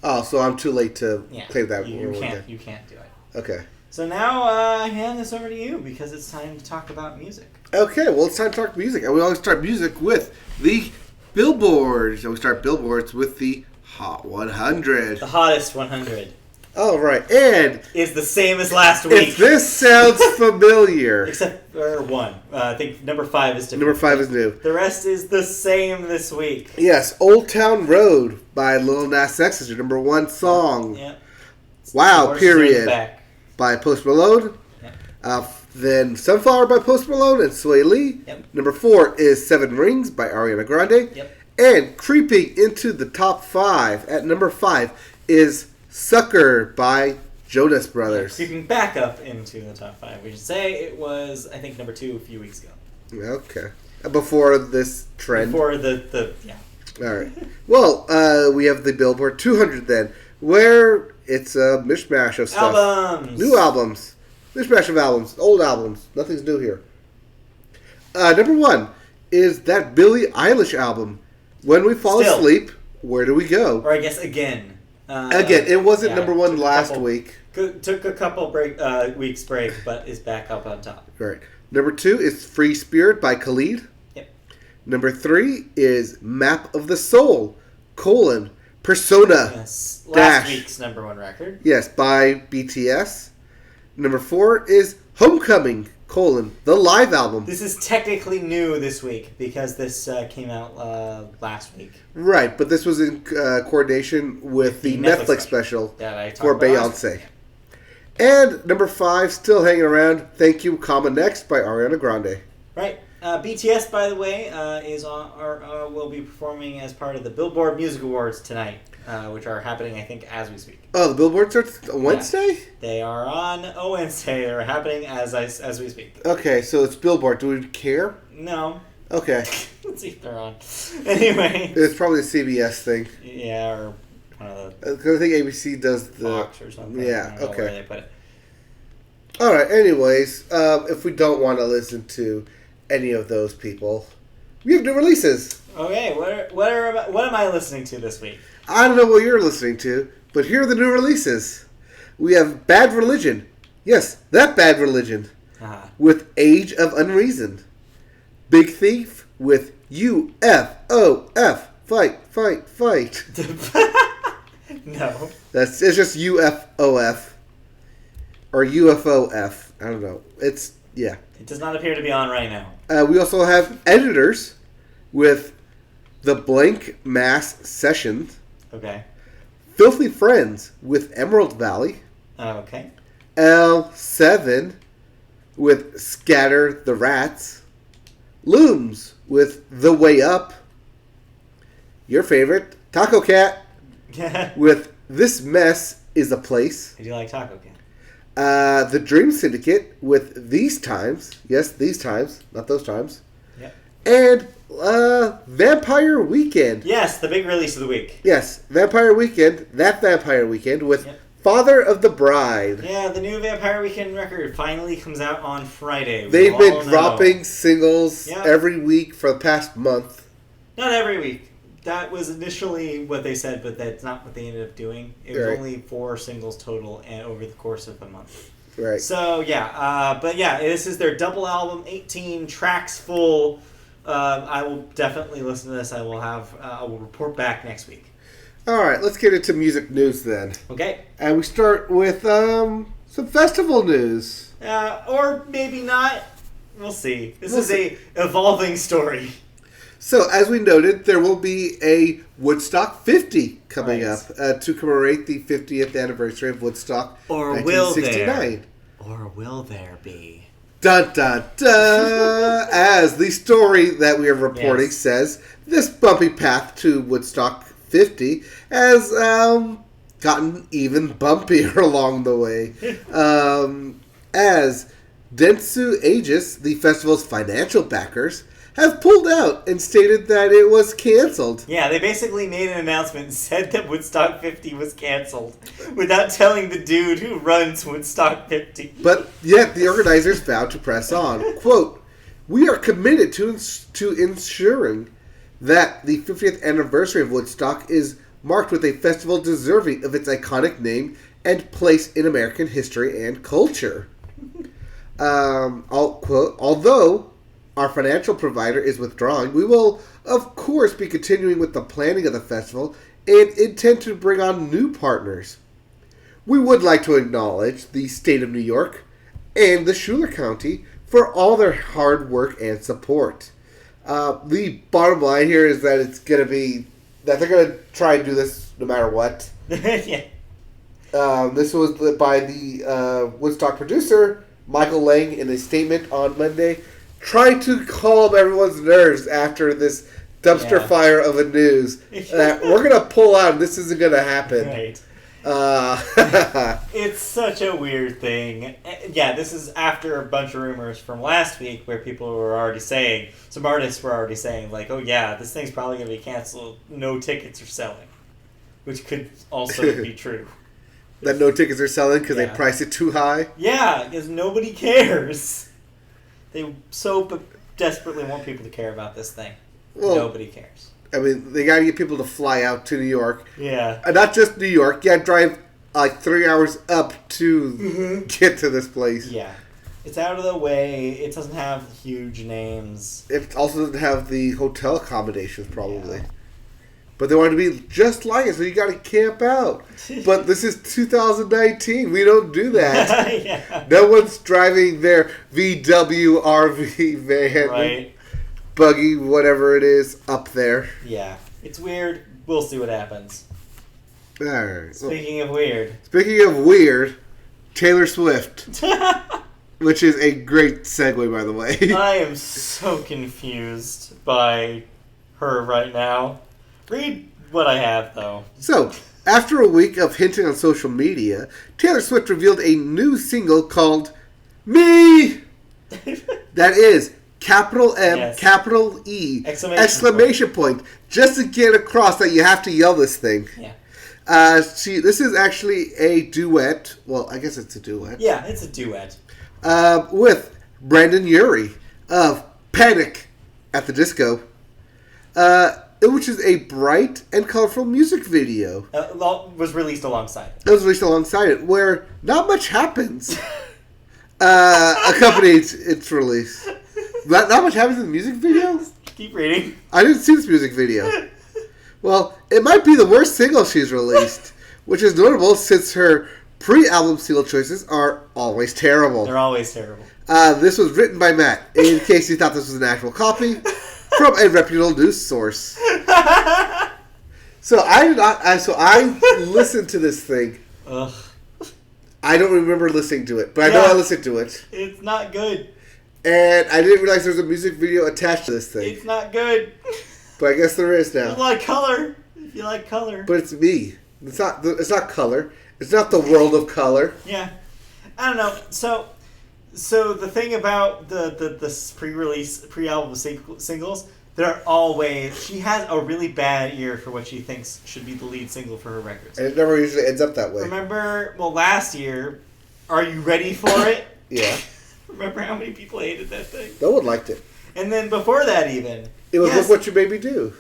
Oh, so I'm too late to claim that. You can't do it. Okay. So now I hand this over to you because it's time to talk about music. Okay, well, it's time to talk music. And we always start music with the Billboards. And we start Billboards with the Hot 100. The hottest 100 All right, and... is the same as last week. If this sounds familiar... Except for one. I think number 5 is different. Number 5 is new. The rest is the same this week. Yes, Old Town Road by Lil Nas X is your number 1 song. Yeah. Wow, period. Back. By Post Malone. Yep. Then Sunflower by Post Malone and Sway Lee. Yep. Number 4 is 7 Rings by Ariana Grande. Yep. And creeping into the top 5 at number 5 is Sucker by Jonas Brothers. Creeping back up into the top 5. We should say it was, I think, number 2 a few weeks ago. Okay. Before this trend. Before the All right. Well, we have the Billboard 200 then, where it's a mishmash of stuff. Albums! New albums. Mishmash of albums. Old albums. Nothing's new here. Number 1 is that Billie Eilish album, When We Fall Still. Asleep, Where Do We Go? Or I guess again. Again, it wasn't number 1 last week. Took a couple weeks break, but is back up on top. Right. Number 2 is Free Spirit by Khalid. Yep. Number 3 is Map of the Soul, Persona. Yes. Last Dash. week's number 1 record. Yes, by BTS. Number 4 is Homecoming, the live album. This is technically new this week because this came out last week. Right, but this was in coordination with the Netflix special that I talked for about last Beyonce. And number 5, still hanging around, Thank You, Next by Ariana Grande. Right. BTS, by the way, is will be performing as part of the Billboard Music Awards tonight, which are happening, I think, as we speak. Oh, the Billboard starts on Wednesday? Yeah. They are on a Wednesday. They're happening as we speak. Okay, so it's Billboard. Do we care? No. Okay. Let's see if they're on. Anyway. It's probably a CBS thing. Yeah, or one of the... Because I think ABC does the... Fox or something. Yeah, I don't know okay. where they put it. All right, anyways, if we don't want to listen to any of those people, we have new releases. Okay, what am I listening to this week? I don't know what you're listening to, but here are the new releases. We have Bad Religion. Yes, that Bad Religion. With Age of Unreason. Big Thief with UFOF. Fight, fight, fight. No. It's just UFOF. Or UFOF. I don't know. Yeah. It does not appear to be on right now. We also have Editors with The Blank Mass Sessions. Okay. Filthy Friends with Emerald Valley. Okay. L7 with Scatter the Rats. Looms with The Way Up. Your favorite, Taco Cat with This Mess Is a Place. Do you like Taco Cat? The Dream Syndicate with These Times. Yes, These Times, not those times. Yep. And Vampire Weekend. Yes, the big release of the week. Yes, Vampire Weekend. That Vampire Weekend with Father of the Bride. Yeah, the new Vampire Weekend record finally comes out on Friday. They've been dropping singles every week for the past month. Not every week. That was initially what they said, but that's not what they ended up doing. It was only 4 singles total and over the course of a month. Right. So, this is their double album, 18 tracks full, I will definitely listen to this. I will report back next week. All right, let's get into music news then. Okay. And we start with some festival news. Or maybe not. We'll see. This is a evolving story. So, as we noted, there will be a Woodstock 50 coming up to commemorate the 50th anniversary of Woodstock, or 1969. Or will there be? Dun, dun, dun! As the story that we are reporting says, this bumpy path to Woodstock 50 has gotten even bumpier along the way. As Dentsu Aegis, the festival's financial backers, have pulled out and stated that it was canceled. Yeah, they basically made an announcement and said that Woodstock 50 was canceled without telling the dude who runs Woodstock 50. But yet the organizers vowed to press on. Quote, "We are committed to ensuring that the 50th anniversary of Woodstock is marked with a festival deserving of its iconic name and place in American history and culture. Although our financial provider is withdrawing, we will, of course, be continuing with the planning of the festival and intend to bring on new partners. We would like to acknowledge the state of New York and the Schuyler County for all their hard work and support." The bottom line here is that it's going to be that they're going to try and do this no matter what. Yeah. This was by the Woodstock producer, Michael Lang, in a statement on Monday, trying to calm everyone's nerves after this dumpster fire of a news that we're going to pull out and this isn't going to happen. Right. It's such a weird thing. Yeah, this is after a bunch of rumors from last week where people were already saying, some artists were already saying, like, oh yeah, this thing's probably going to be canceled. No tickets are selling. Which could also be true. That no tickets are selling because they priced it too high? Yeah, because nobody cares. They so desperately want people to care about this thing. Well, nobody cares. I mean, they got to get people to fly out to New York. Yeah. And not just New York. You got to drive like 3 hours up to get to this place. Yeah. It's out of the way. It doesn't have huge names. It also doesn't have the hotel accommodations, probably. Yeah. But they want it to be just like it, so you got to camp out. But this is 2019. We don't do that. Yeah. No one's driving their VW RV van, right? Buggy, whatever it is, up there. Yeah, it's weird. We'll see what happens. All right. Speaking of weird, Taylor Swift, which is a great segue, by the way. I am so confused by her right now. Read what I have, though. So, after a week of hinting on social media, Taylor Swift revealed a new single called Me! That is capital M, capital E, exclamation point. Just to get across that you have to yell this thing. Yeah. This is actually a duet. Well, I guess it's a duet. Yeah, it's a duet. With Brandon Urie of Panic! At the Disco. Which is a bright and colorful music video. Was released alongside it. It was released alongside it, where not much happens. Accompanies its release. Not much happens in the music video? Keep reading. I didn't see this music video. Well, it might be the worst single she's released, which is notable since her pre-album single choices are always terrible. They're always terrible. This was written by Matt, in case you thought this was an actual copy, from a reputable news source. So I listened to this thing. Ugh. I don't remember listening to it, but I know I listened to it. It's not good. And I didn't realize there was a music video attached to this thing. It's not good. But I guess there is now. You like color. If you like color. But it's me. It's not color. It's not the world of color. Yeah. I don't know. So the thing about the pre-album singles, they're always... She has a really bad ear for what she thinks should be the lead single for her records. And it never usually ends up that way. Remember, last year, Are You Ready For It? Yeah. Remember how many people hated that thing? No one liked it. And then before that even... It was Look What You Made Me Do.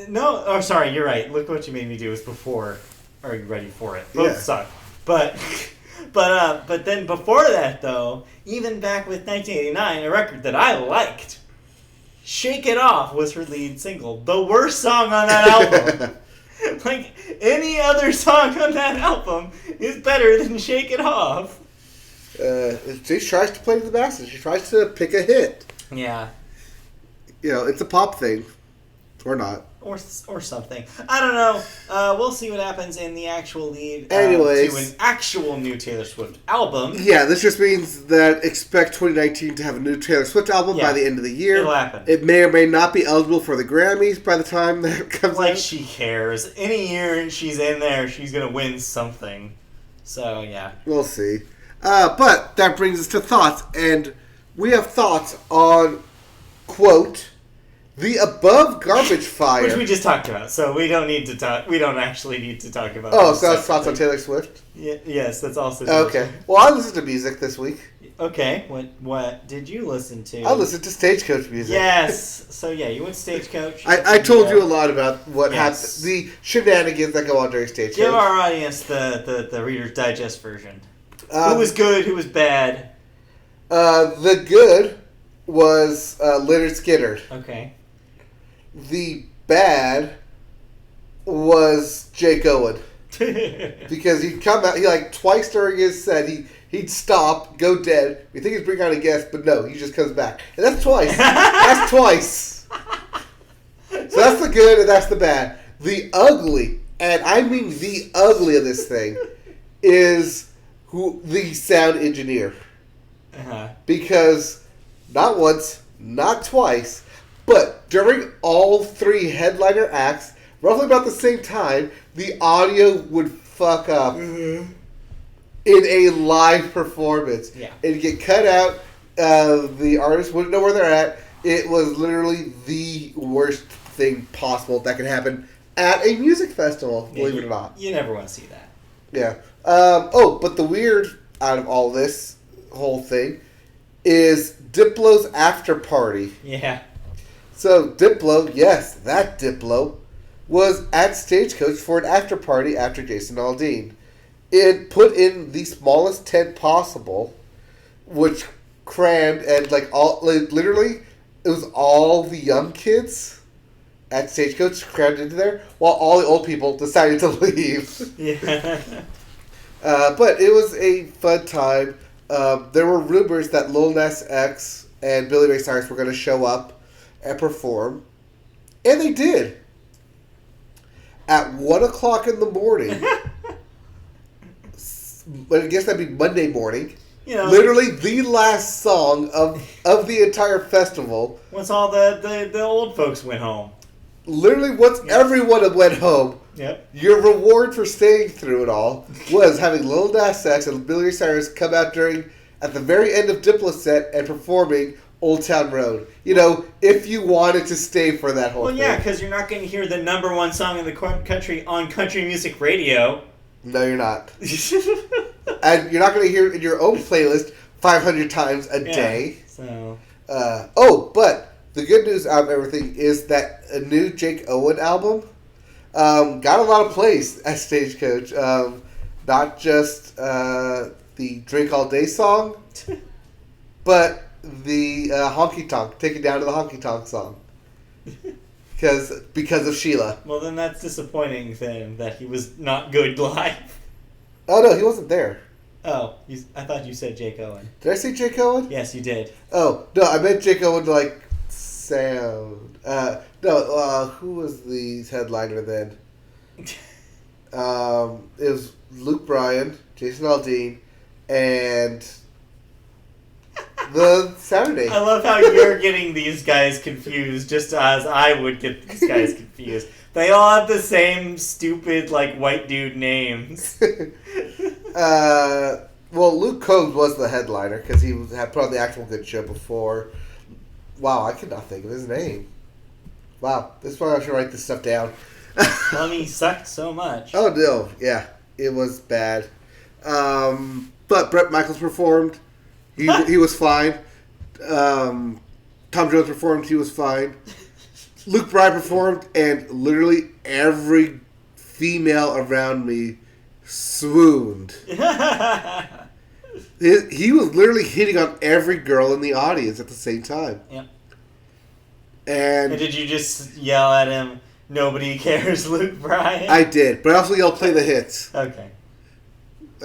No, oh sorry, you're right. Look What You Made Me Do was before Are You Ready For It? Both suck. But then before that though, even back with 1989, a record that I liked, Shake It Off was her lead single. The worst song on that album. Like, any other song on that album is better than Shake It Off. She tries to play to the masses. She tries to pick a hit. Yeah. It's a pop thing. Or not. Or something. I don't know. We'll see what happens in the actual lead Anyways, to an actual new Taylor Swift album. Yeah, this just means that expect 2019 to have a new Taylor Swift album by the end of the year. It'll happen. It may or may not be eligible for the Grammys by the time that comes out. Like, she cares. Any year she's in there, she's going to win something. So, yeah. We'll see. But that brings us to thoughts. And we have thoughts on, quote, the above garbage fire. Which we just talked about, so we don't need to talk. We don't actually need to talk about. Oh, so that's thoughts on Taylor Swift? Yes, that's also. Okay. Well, I listened to music this week. Okay. What did you listen to? I listened to Stagecoach music. Yes. So yeah, you went Stagecoach. I told you a lot about what happened, the shenanigans that go on during Stagecoach. Give our audience the Reader's Digest version. Who was good? Who was bad? The good was Leonard Skinner. Okay. The bad was Jake Owen. Because he'd come out, twice during his set, he'd stop, go dead. We think he's bringing on a guest, but no, he just comes back. And that's twice. That's twice. So that's the good and that's the bad. The ugly, and I mean the ugly of this thing, is the sound engineer. Uh-huh. Because not once, not twice, but during all three headliner acts, roughly about the same time, the audio would fuck up in a live performance. Yeah. It'd get cut out. The artist wouldn't know where they're at. It was literally the worst thing possible that could happen at a music festival, believe it or not. You never want to see that. Yeah. But the weird out of all this whole thing is Diplo's after party. Yeah. So Diplo, yes, that Diplo, was at Stagecoach for an after party after Jason Aldean. It put in the smallest tent possible, which crammed and literally it was all the young kids at Stagecoach crammed into there, while all the old people decided to leave. Yeah. But it was a fun time. There were rumors that Lil Nas X and Billy Ray Cyrus were going to show up and perform. And they did. At 1 o'clock in the morning. But I guess that'd be Monday morning. Literally the last song of the entire festival. Once all the old folks went home. Literally once everyone went home. Yep. Your reward for staying through it all was having Lil Nas X and Billy Ray Cyrus come out at the very end of Diplo's set and performing Old Town Road. If you wanted to stay for that whole thing. Well, yeah, because you're not going to hear the number one song in the country on country music radio. No, you're not. And you're not going to hear it in your own playlist 500 times a day. So. But the good news out of everything is that a new Jake Owen album got a lot of plays at Stagecoach. Not just the Drink All Day song, but the Honky Tonk, Take It Down to the Honky Tonk song. Because of Sheila. Well, then that's disappointing then, that he was not good live. Oh, no, he wasn't there. Oh, I thought you said Jake Owen. Did I say Jake Owen? Yes, you did. Oh, no, I meant Jake Owen sound. Who was the headliner then? It was Luke Bryan, Jason Aldean, and the Saturday. I love how you're getting these guys confused, just as I would get these guys confused. They all have the same stupid, white dude names. Well, Luke Combs was the headliner because he had put on the Actual Good Show before. Wow, I could not think of his name. Wow, this is why I should write this stuff down. Well, he sucked so much. Oh, no. Yeah, it was bad. But Bret Michaels performed. He was fine. Tom Jones performed. He was fine. Luke Bryan performed, and literally every female around me swooned. He was literally hitting on every girl in the audience at the same time. Yep. And did you just yell at him, "Nobody cares, Luke Bryan"? I did, but also yelled, "Play the hits." Okay.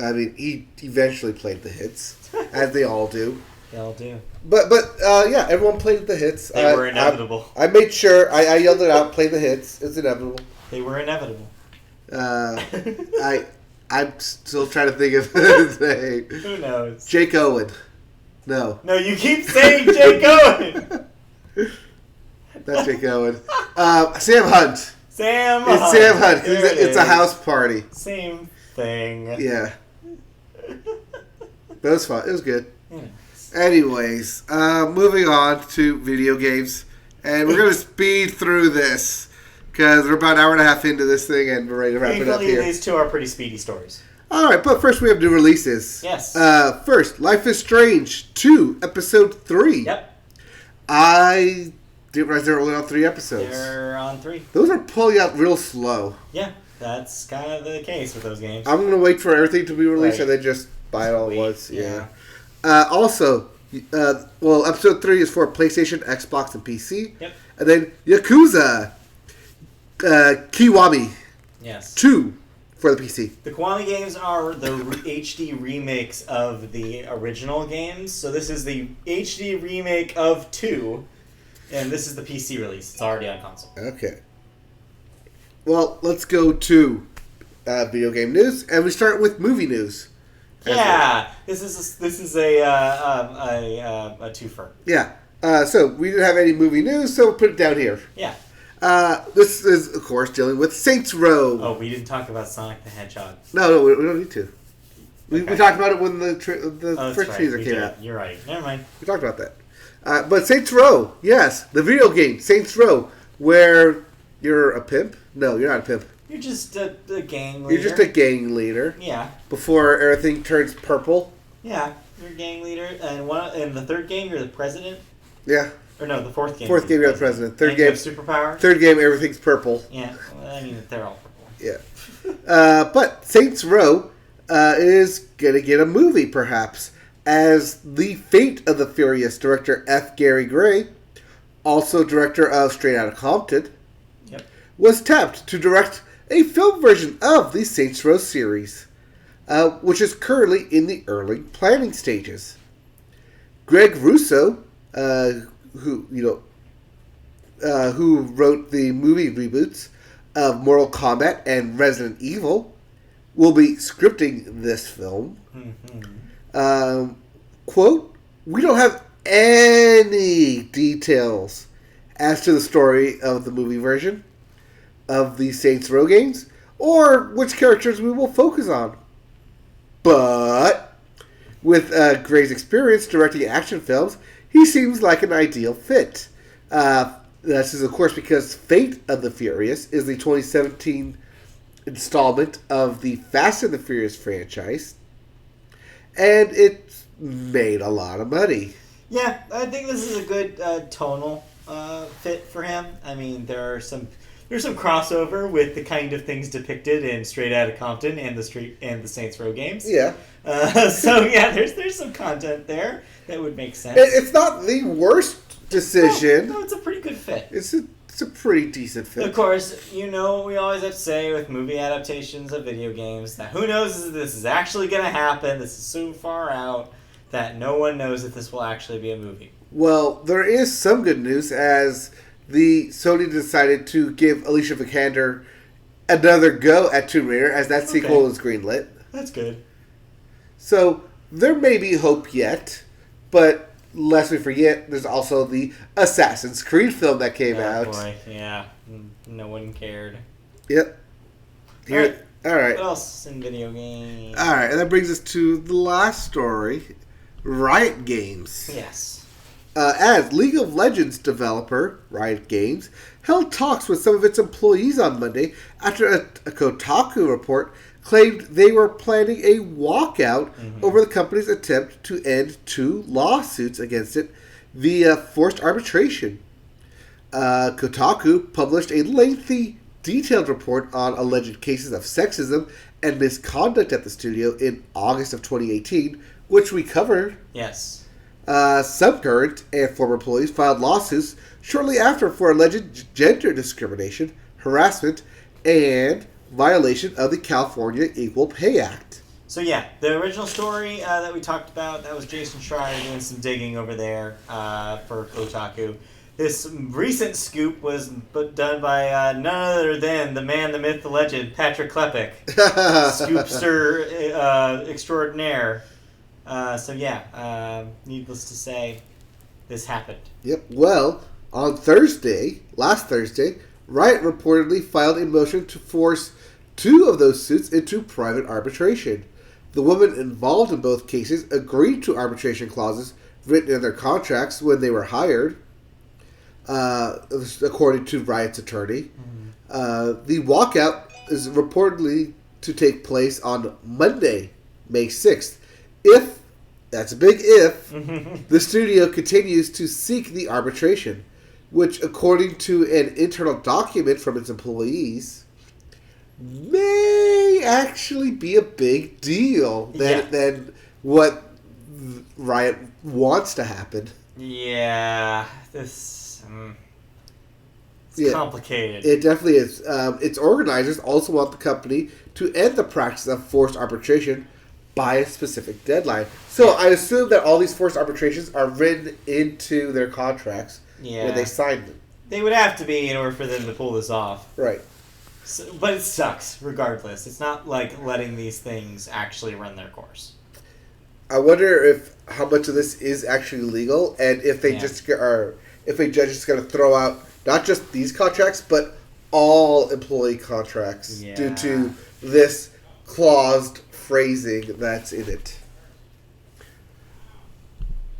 I mean, he eventually played the hits, as they all do. They all do. But yeah, everyone played the hits. They were inevitable. I made sure I yelled it out. Play the hits. It's inevitable. They were inevitable. I'm still trying to think of his name. Who knows? Jake Owen. No. No, you keep saying Jake Owen. That's Jake Owen. Sam Hunt. Sam It's Hunt. Sam Hunt. There It's a house party. Same thing. Yeah. That was fun. It was good. Yeah. Anyways, moving on to video games. And we're going to speed through this. Because we're about an hour and a half into this thing and we're ready to wrap it up Thankfully, here. these two are pretty speedy stories. Alright, but first we have new releases. Yes. First, Life is Strange 2, Episode 3. Yep. I didn't realize they were only on 3 episodes. They're on 3. Those are pulling out real slow. Yeah, that's kind of the case with those games. I'm going to wait for everything to be released Right. and then just buy it all at Wait, once. yeah. Also, Episode 3 is for PlayStation, Xbox, and PC. Yep. And then Yakuza Kiwami Yes. 2 for the PC. The Kiwami games are the HD remakes of the original games. So this is the HD remake of 2, and this is the PC release. It's already on console. Okay. Well, let's go to video game news, and we start with movie news. Yeah, this is a twofer. Yeah. So we didn't have any movie news, so we'll put it down here. Yeah. This is, of course, dealing with Saints Row. Oh, we didn't talk about Sonic the Hedgehog. No, we don't need to. We Okay. talked about it when the Oh, first that's teaser right. We came did. out. You're right. Never mind. We talked about that. But Saints Row, yes, the video game Saints Row, where you're a pimp. No, you're not a pimp. You're just a gang leader. You're just a gang leader. Yeah. Before everything turns purple. Yeah. You're a gang leader, and in the third game, you're the president. Yeah. Or no, the fourth game. Fourth game, you're the president. Third and you game, have superpower. third game, everything's purple. Yeah. Well, I mean, they're all purple. Yeah. But Saints Row is going to get a movie, perhaps, as the Fate of the Furious director F. Gary Gray, also director of Straight Outta Compton, Yep. was tapped to direct a film version of the Saints Row series, which is currently in the early planning stages. Greg Russo, who wrote the movie reboots of Mortal Kombat and Resident Evil, will be scripting this film. Mm-hmm. Quote, "We don't have any details as to the story of the movie version of the Saints Row games, or which characters we will focus on. But with Gray's experience directing action films, he seems like an ideal fit. This is, of course, because Fate of the Furious is the 2017 installment of the Fast and the Furious franchise, and it's made a lot of money. Yeah, I think this is a good tonal fit for him. I mean, there's some crossover with the kind of things depicted in Straight Outta Compton and the Saints Row games. Yeah. So yeah, there's some content there that would make sense. It's not the worst decision. No, it's a pretty good fit. It's a pretty decent fit. Of course, we always have to say with movie adaptations of video games that who knows if this is actually going to happen. This is so far out that no one knows if this will actually be a movie. Well, there is some good news as the Sony decided to give Alicia Vikander another go at Tomb Raider as that sequel is greenlit. That's good. So there may be hope yet, but lest we forget, there's also the Assassin's Creed film that came out. Boy, yeah. No one cared. Yep. Here, all right. What else in video games? All right, and that brings us to the last story, Riot Games. Yes. As League of Legends developer, Riot Games, held talks with some of its employees on Monday after a Kotaku report claimed they were planning a walkout over the company's attempt to end 2 lawsuits against it via forced arbitration. Kotaku published a lengthy, detailed report on alleged cases of sexism and misconduct at the studio in August of 2018, which we covered. Yes. Some current and former employees filed lawsuits shortly after for alleged gender discrimination, harassment, and violation of the California Equal Pay Act. So yeah, the original story that we talked about, that was Jason Schreier doing some digging over there for Kotaku. This recent scoop was done by none other than the man, the myth, the legend, Patrick Klepek, scoopster extraordinaire. So yeah, needless to say, this happened. Yep. Well, on last Thursday, Riot reportedly filed a motion to force 2 of those suits into private arbitration. The women involved in both cases agreed to arbitration clauses written in their contracts when they were hired, according to Riot's attorney. The walkout is reportedly to take place on Monday, May 6th. If, that's a big if, the studio continues to seek the arbitration, which, according to an internal document from its employees, may actually be a big deal than what Riot wants to happen. Yeah, this it's complicated. It definitely is. Its organizers also want the company to end the practice of forced arbitration by a specific deadline. So I assume that all these forced arbitrations are written into their contracts when they sign them. They would have to be in order for them to pull this off. Right. So, but it sucks, regardless. It's not like letting these things actually run their course. I wonder how much of this is actually legal, and if they if a judge is going to throw out not just these contracts, but all employee contracts due to this claused phrasing that's in it.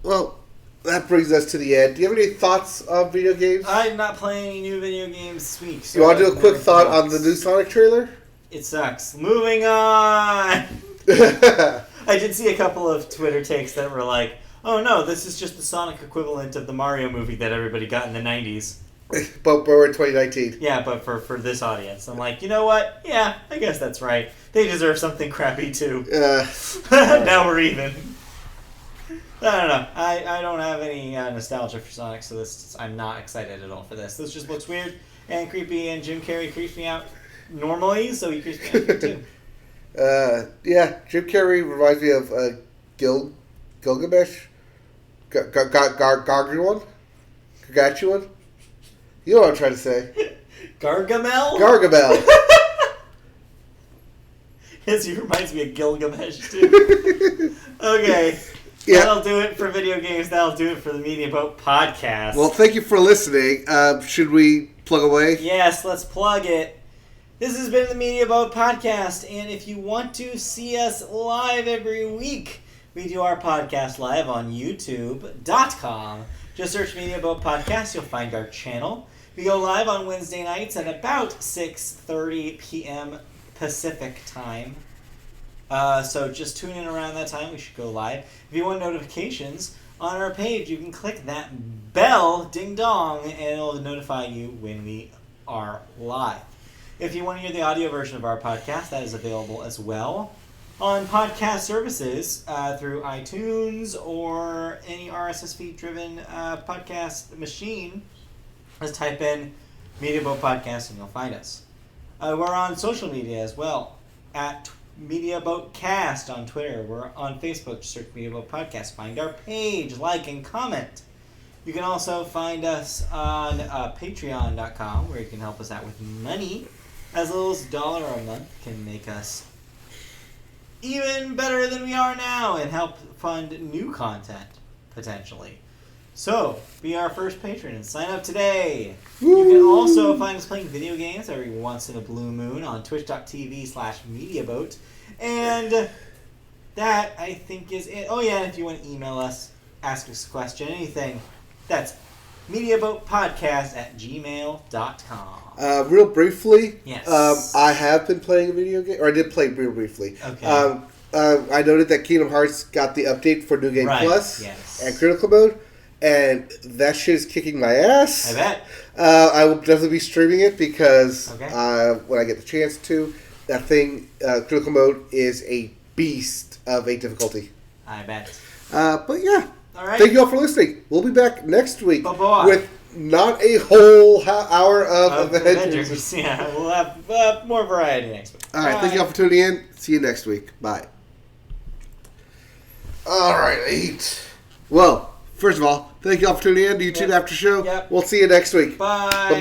Well, that brings us to the end. Do you have any thoughts on video games? I'm not playing any new video games this week. So you want to do a quick thought on the new Sonic trailer? It sucks. Moving on! I did see a couple of Twitter takes that were like, oh no, this is just the Sonic equivalent of the Mario movie that everybody got in the 90s. But we're in 2019. Yeah, but for this audience. I'm like, you know what? Yeah, I guess that's right. They deserve something crappy too. Now we're even. I don't know. I don't have any nostalgia for Sonic, so I'm not excited at all for this. This just looks weird and creepy, and Jim Carrey creeps me out normally, so he creeps me out too. Jim Carrey reminds me of Gilgamesh, Gargamel. You know what I'm trying to say? Gargamel? Gargamel. Yes, he reminds me of Gilgamesh too. Okay. Yeah. That'll do it for video games. That'll do it for the Media Boat podcast. Well, thank you for listening. Should we plug away? Yes, let's plug it. This has been the Media Boat podcast, and if you want to see us live every week, we do our podcast live on YouTube.com. Just search Media Boat Podcast. You'll find our channel. We go live on Wednesday nights at about 6:30 p.m. Pacific time. So just tune in around that time. We should go live. If you want notifications, on our page, you can click that bell, ding dong, and it'll notify you when we are live. If you want to hear the audio version of our podcast, that is available as well on podcast services through iTunes or any RSS feed-driven podcast machine. Just type in Media Boat Podcast and you'll find us. We're on social media as well at Media Boat Cast on Twitter. We're on Facebook. Just search Media Boat Podcast. Find our page, like, and comment. You can also find us on Patreon.com, where you can help us out with money. As little as $1 a month can make us even better than we are now and help fund new content, potentially. So, be our first patron and sign up today. Woo! You can also find us playing video games every once in a blue moon on twitch.tv/MediaBoat. And that, I think, is it. Oh, yeah, and if you want to email us, ask us a question, anything, that's mediaboatpodcast@gmail.com. Real briefly, yes. I have been playing a video game, or I did play real briefly. Okay. I noted that Kingdom Hearts got the update for New Game Plus and Critical Mode, and that shit is kicking my ass. I bet. I will definitely be streaming it because when I get the chance to, that thing, Critical Mode, is a beast of a difficulty. I bet. But yeah. All right. Thank you all for listening. We'll be back next week Bye-bye. with not a whole hour of Avengers. Yeah, we'll have more variety next week. All right. Thank you all for tuning in. See you next week. Bye. All right, 8. Well, first of all, thank you all for tuning in to YouTube After Show. Yep. We'll see you next week. Bye. Bye-bye.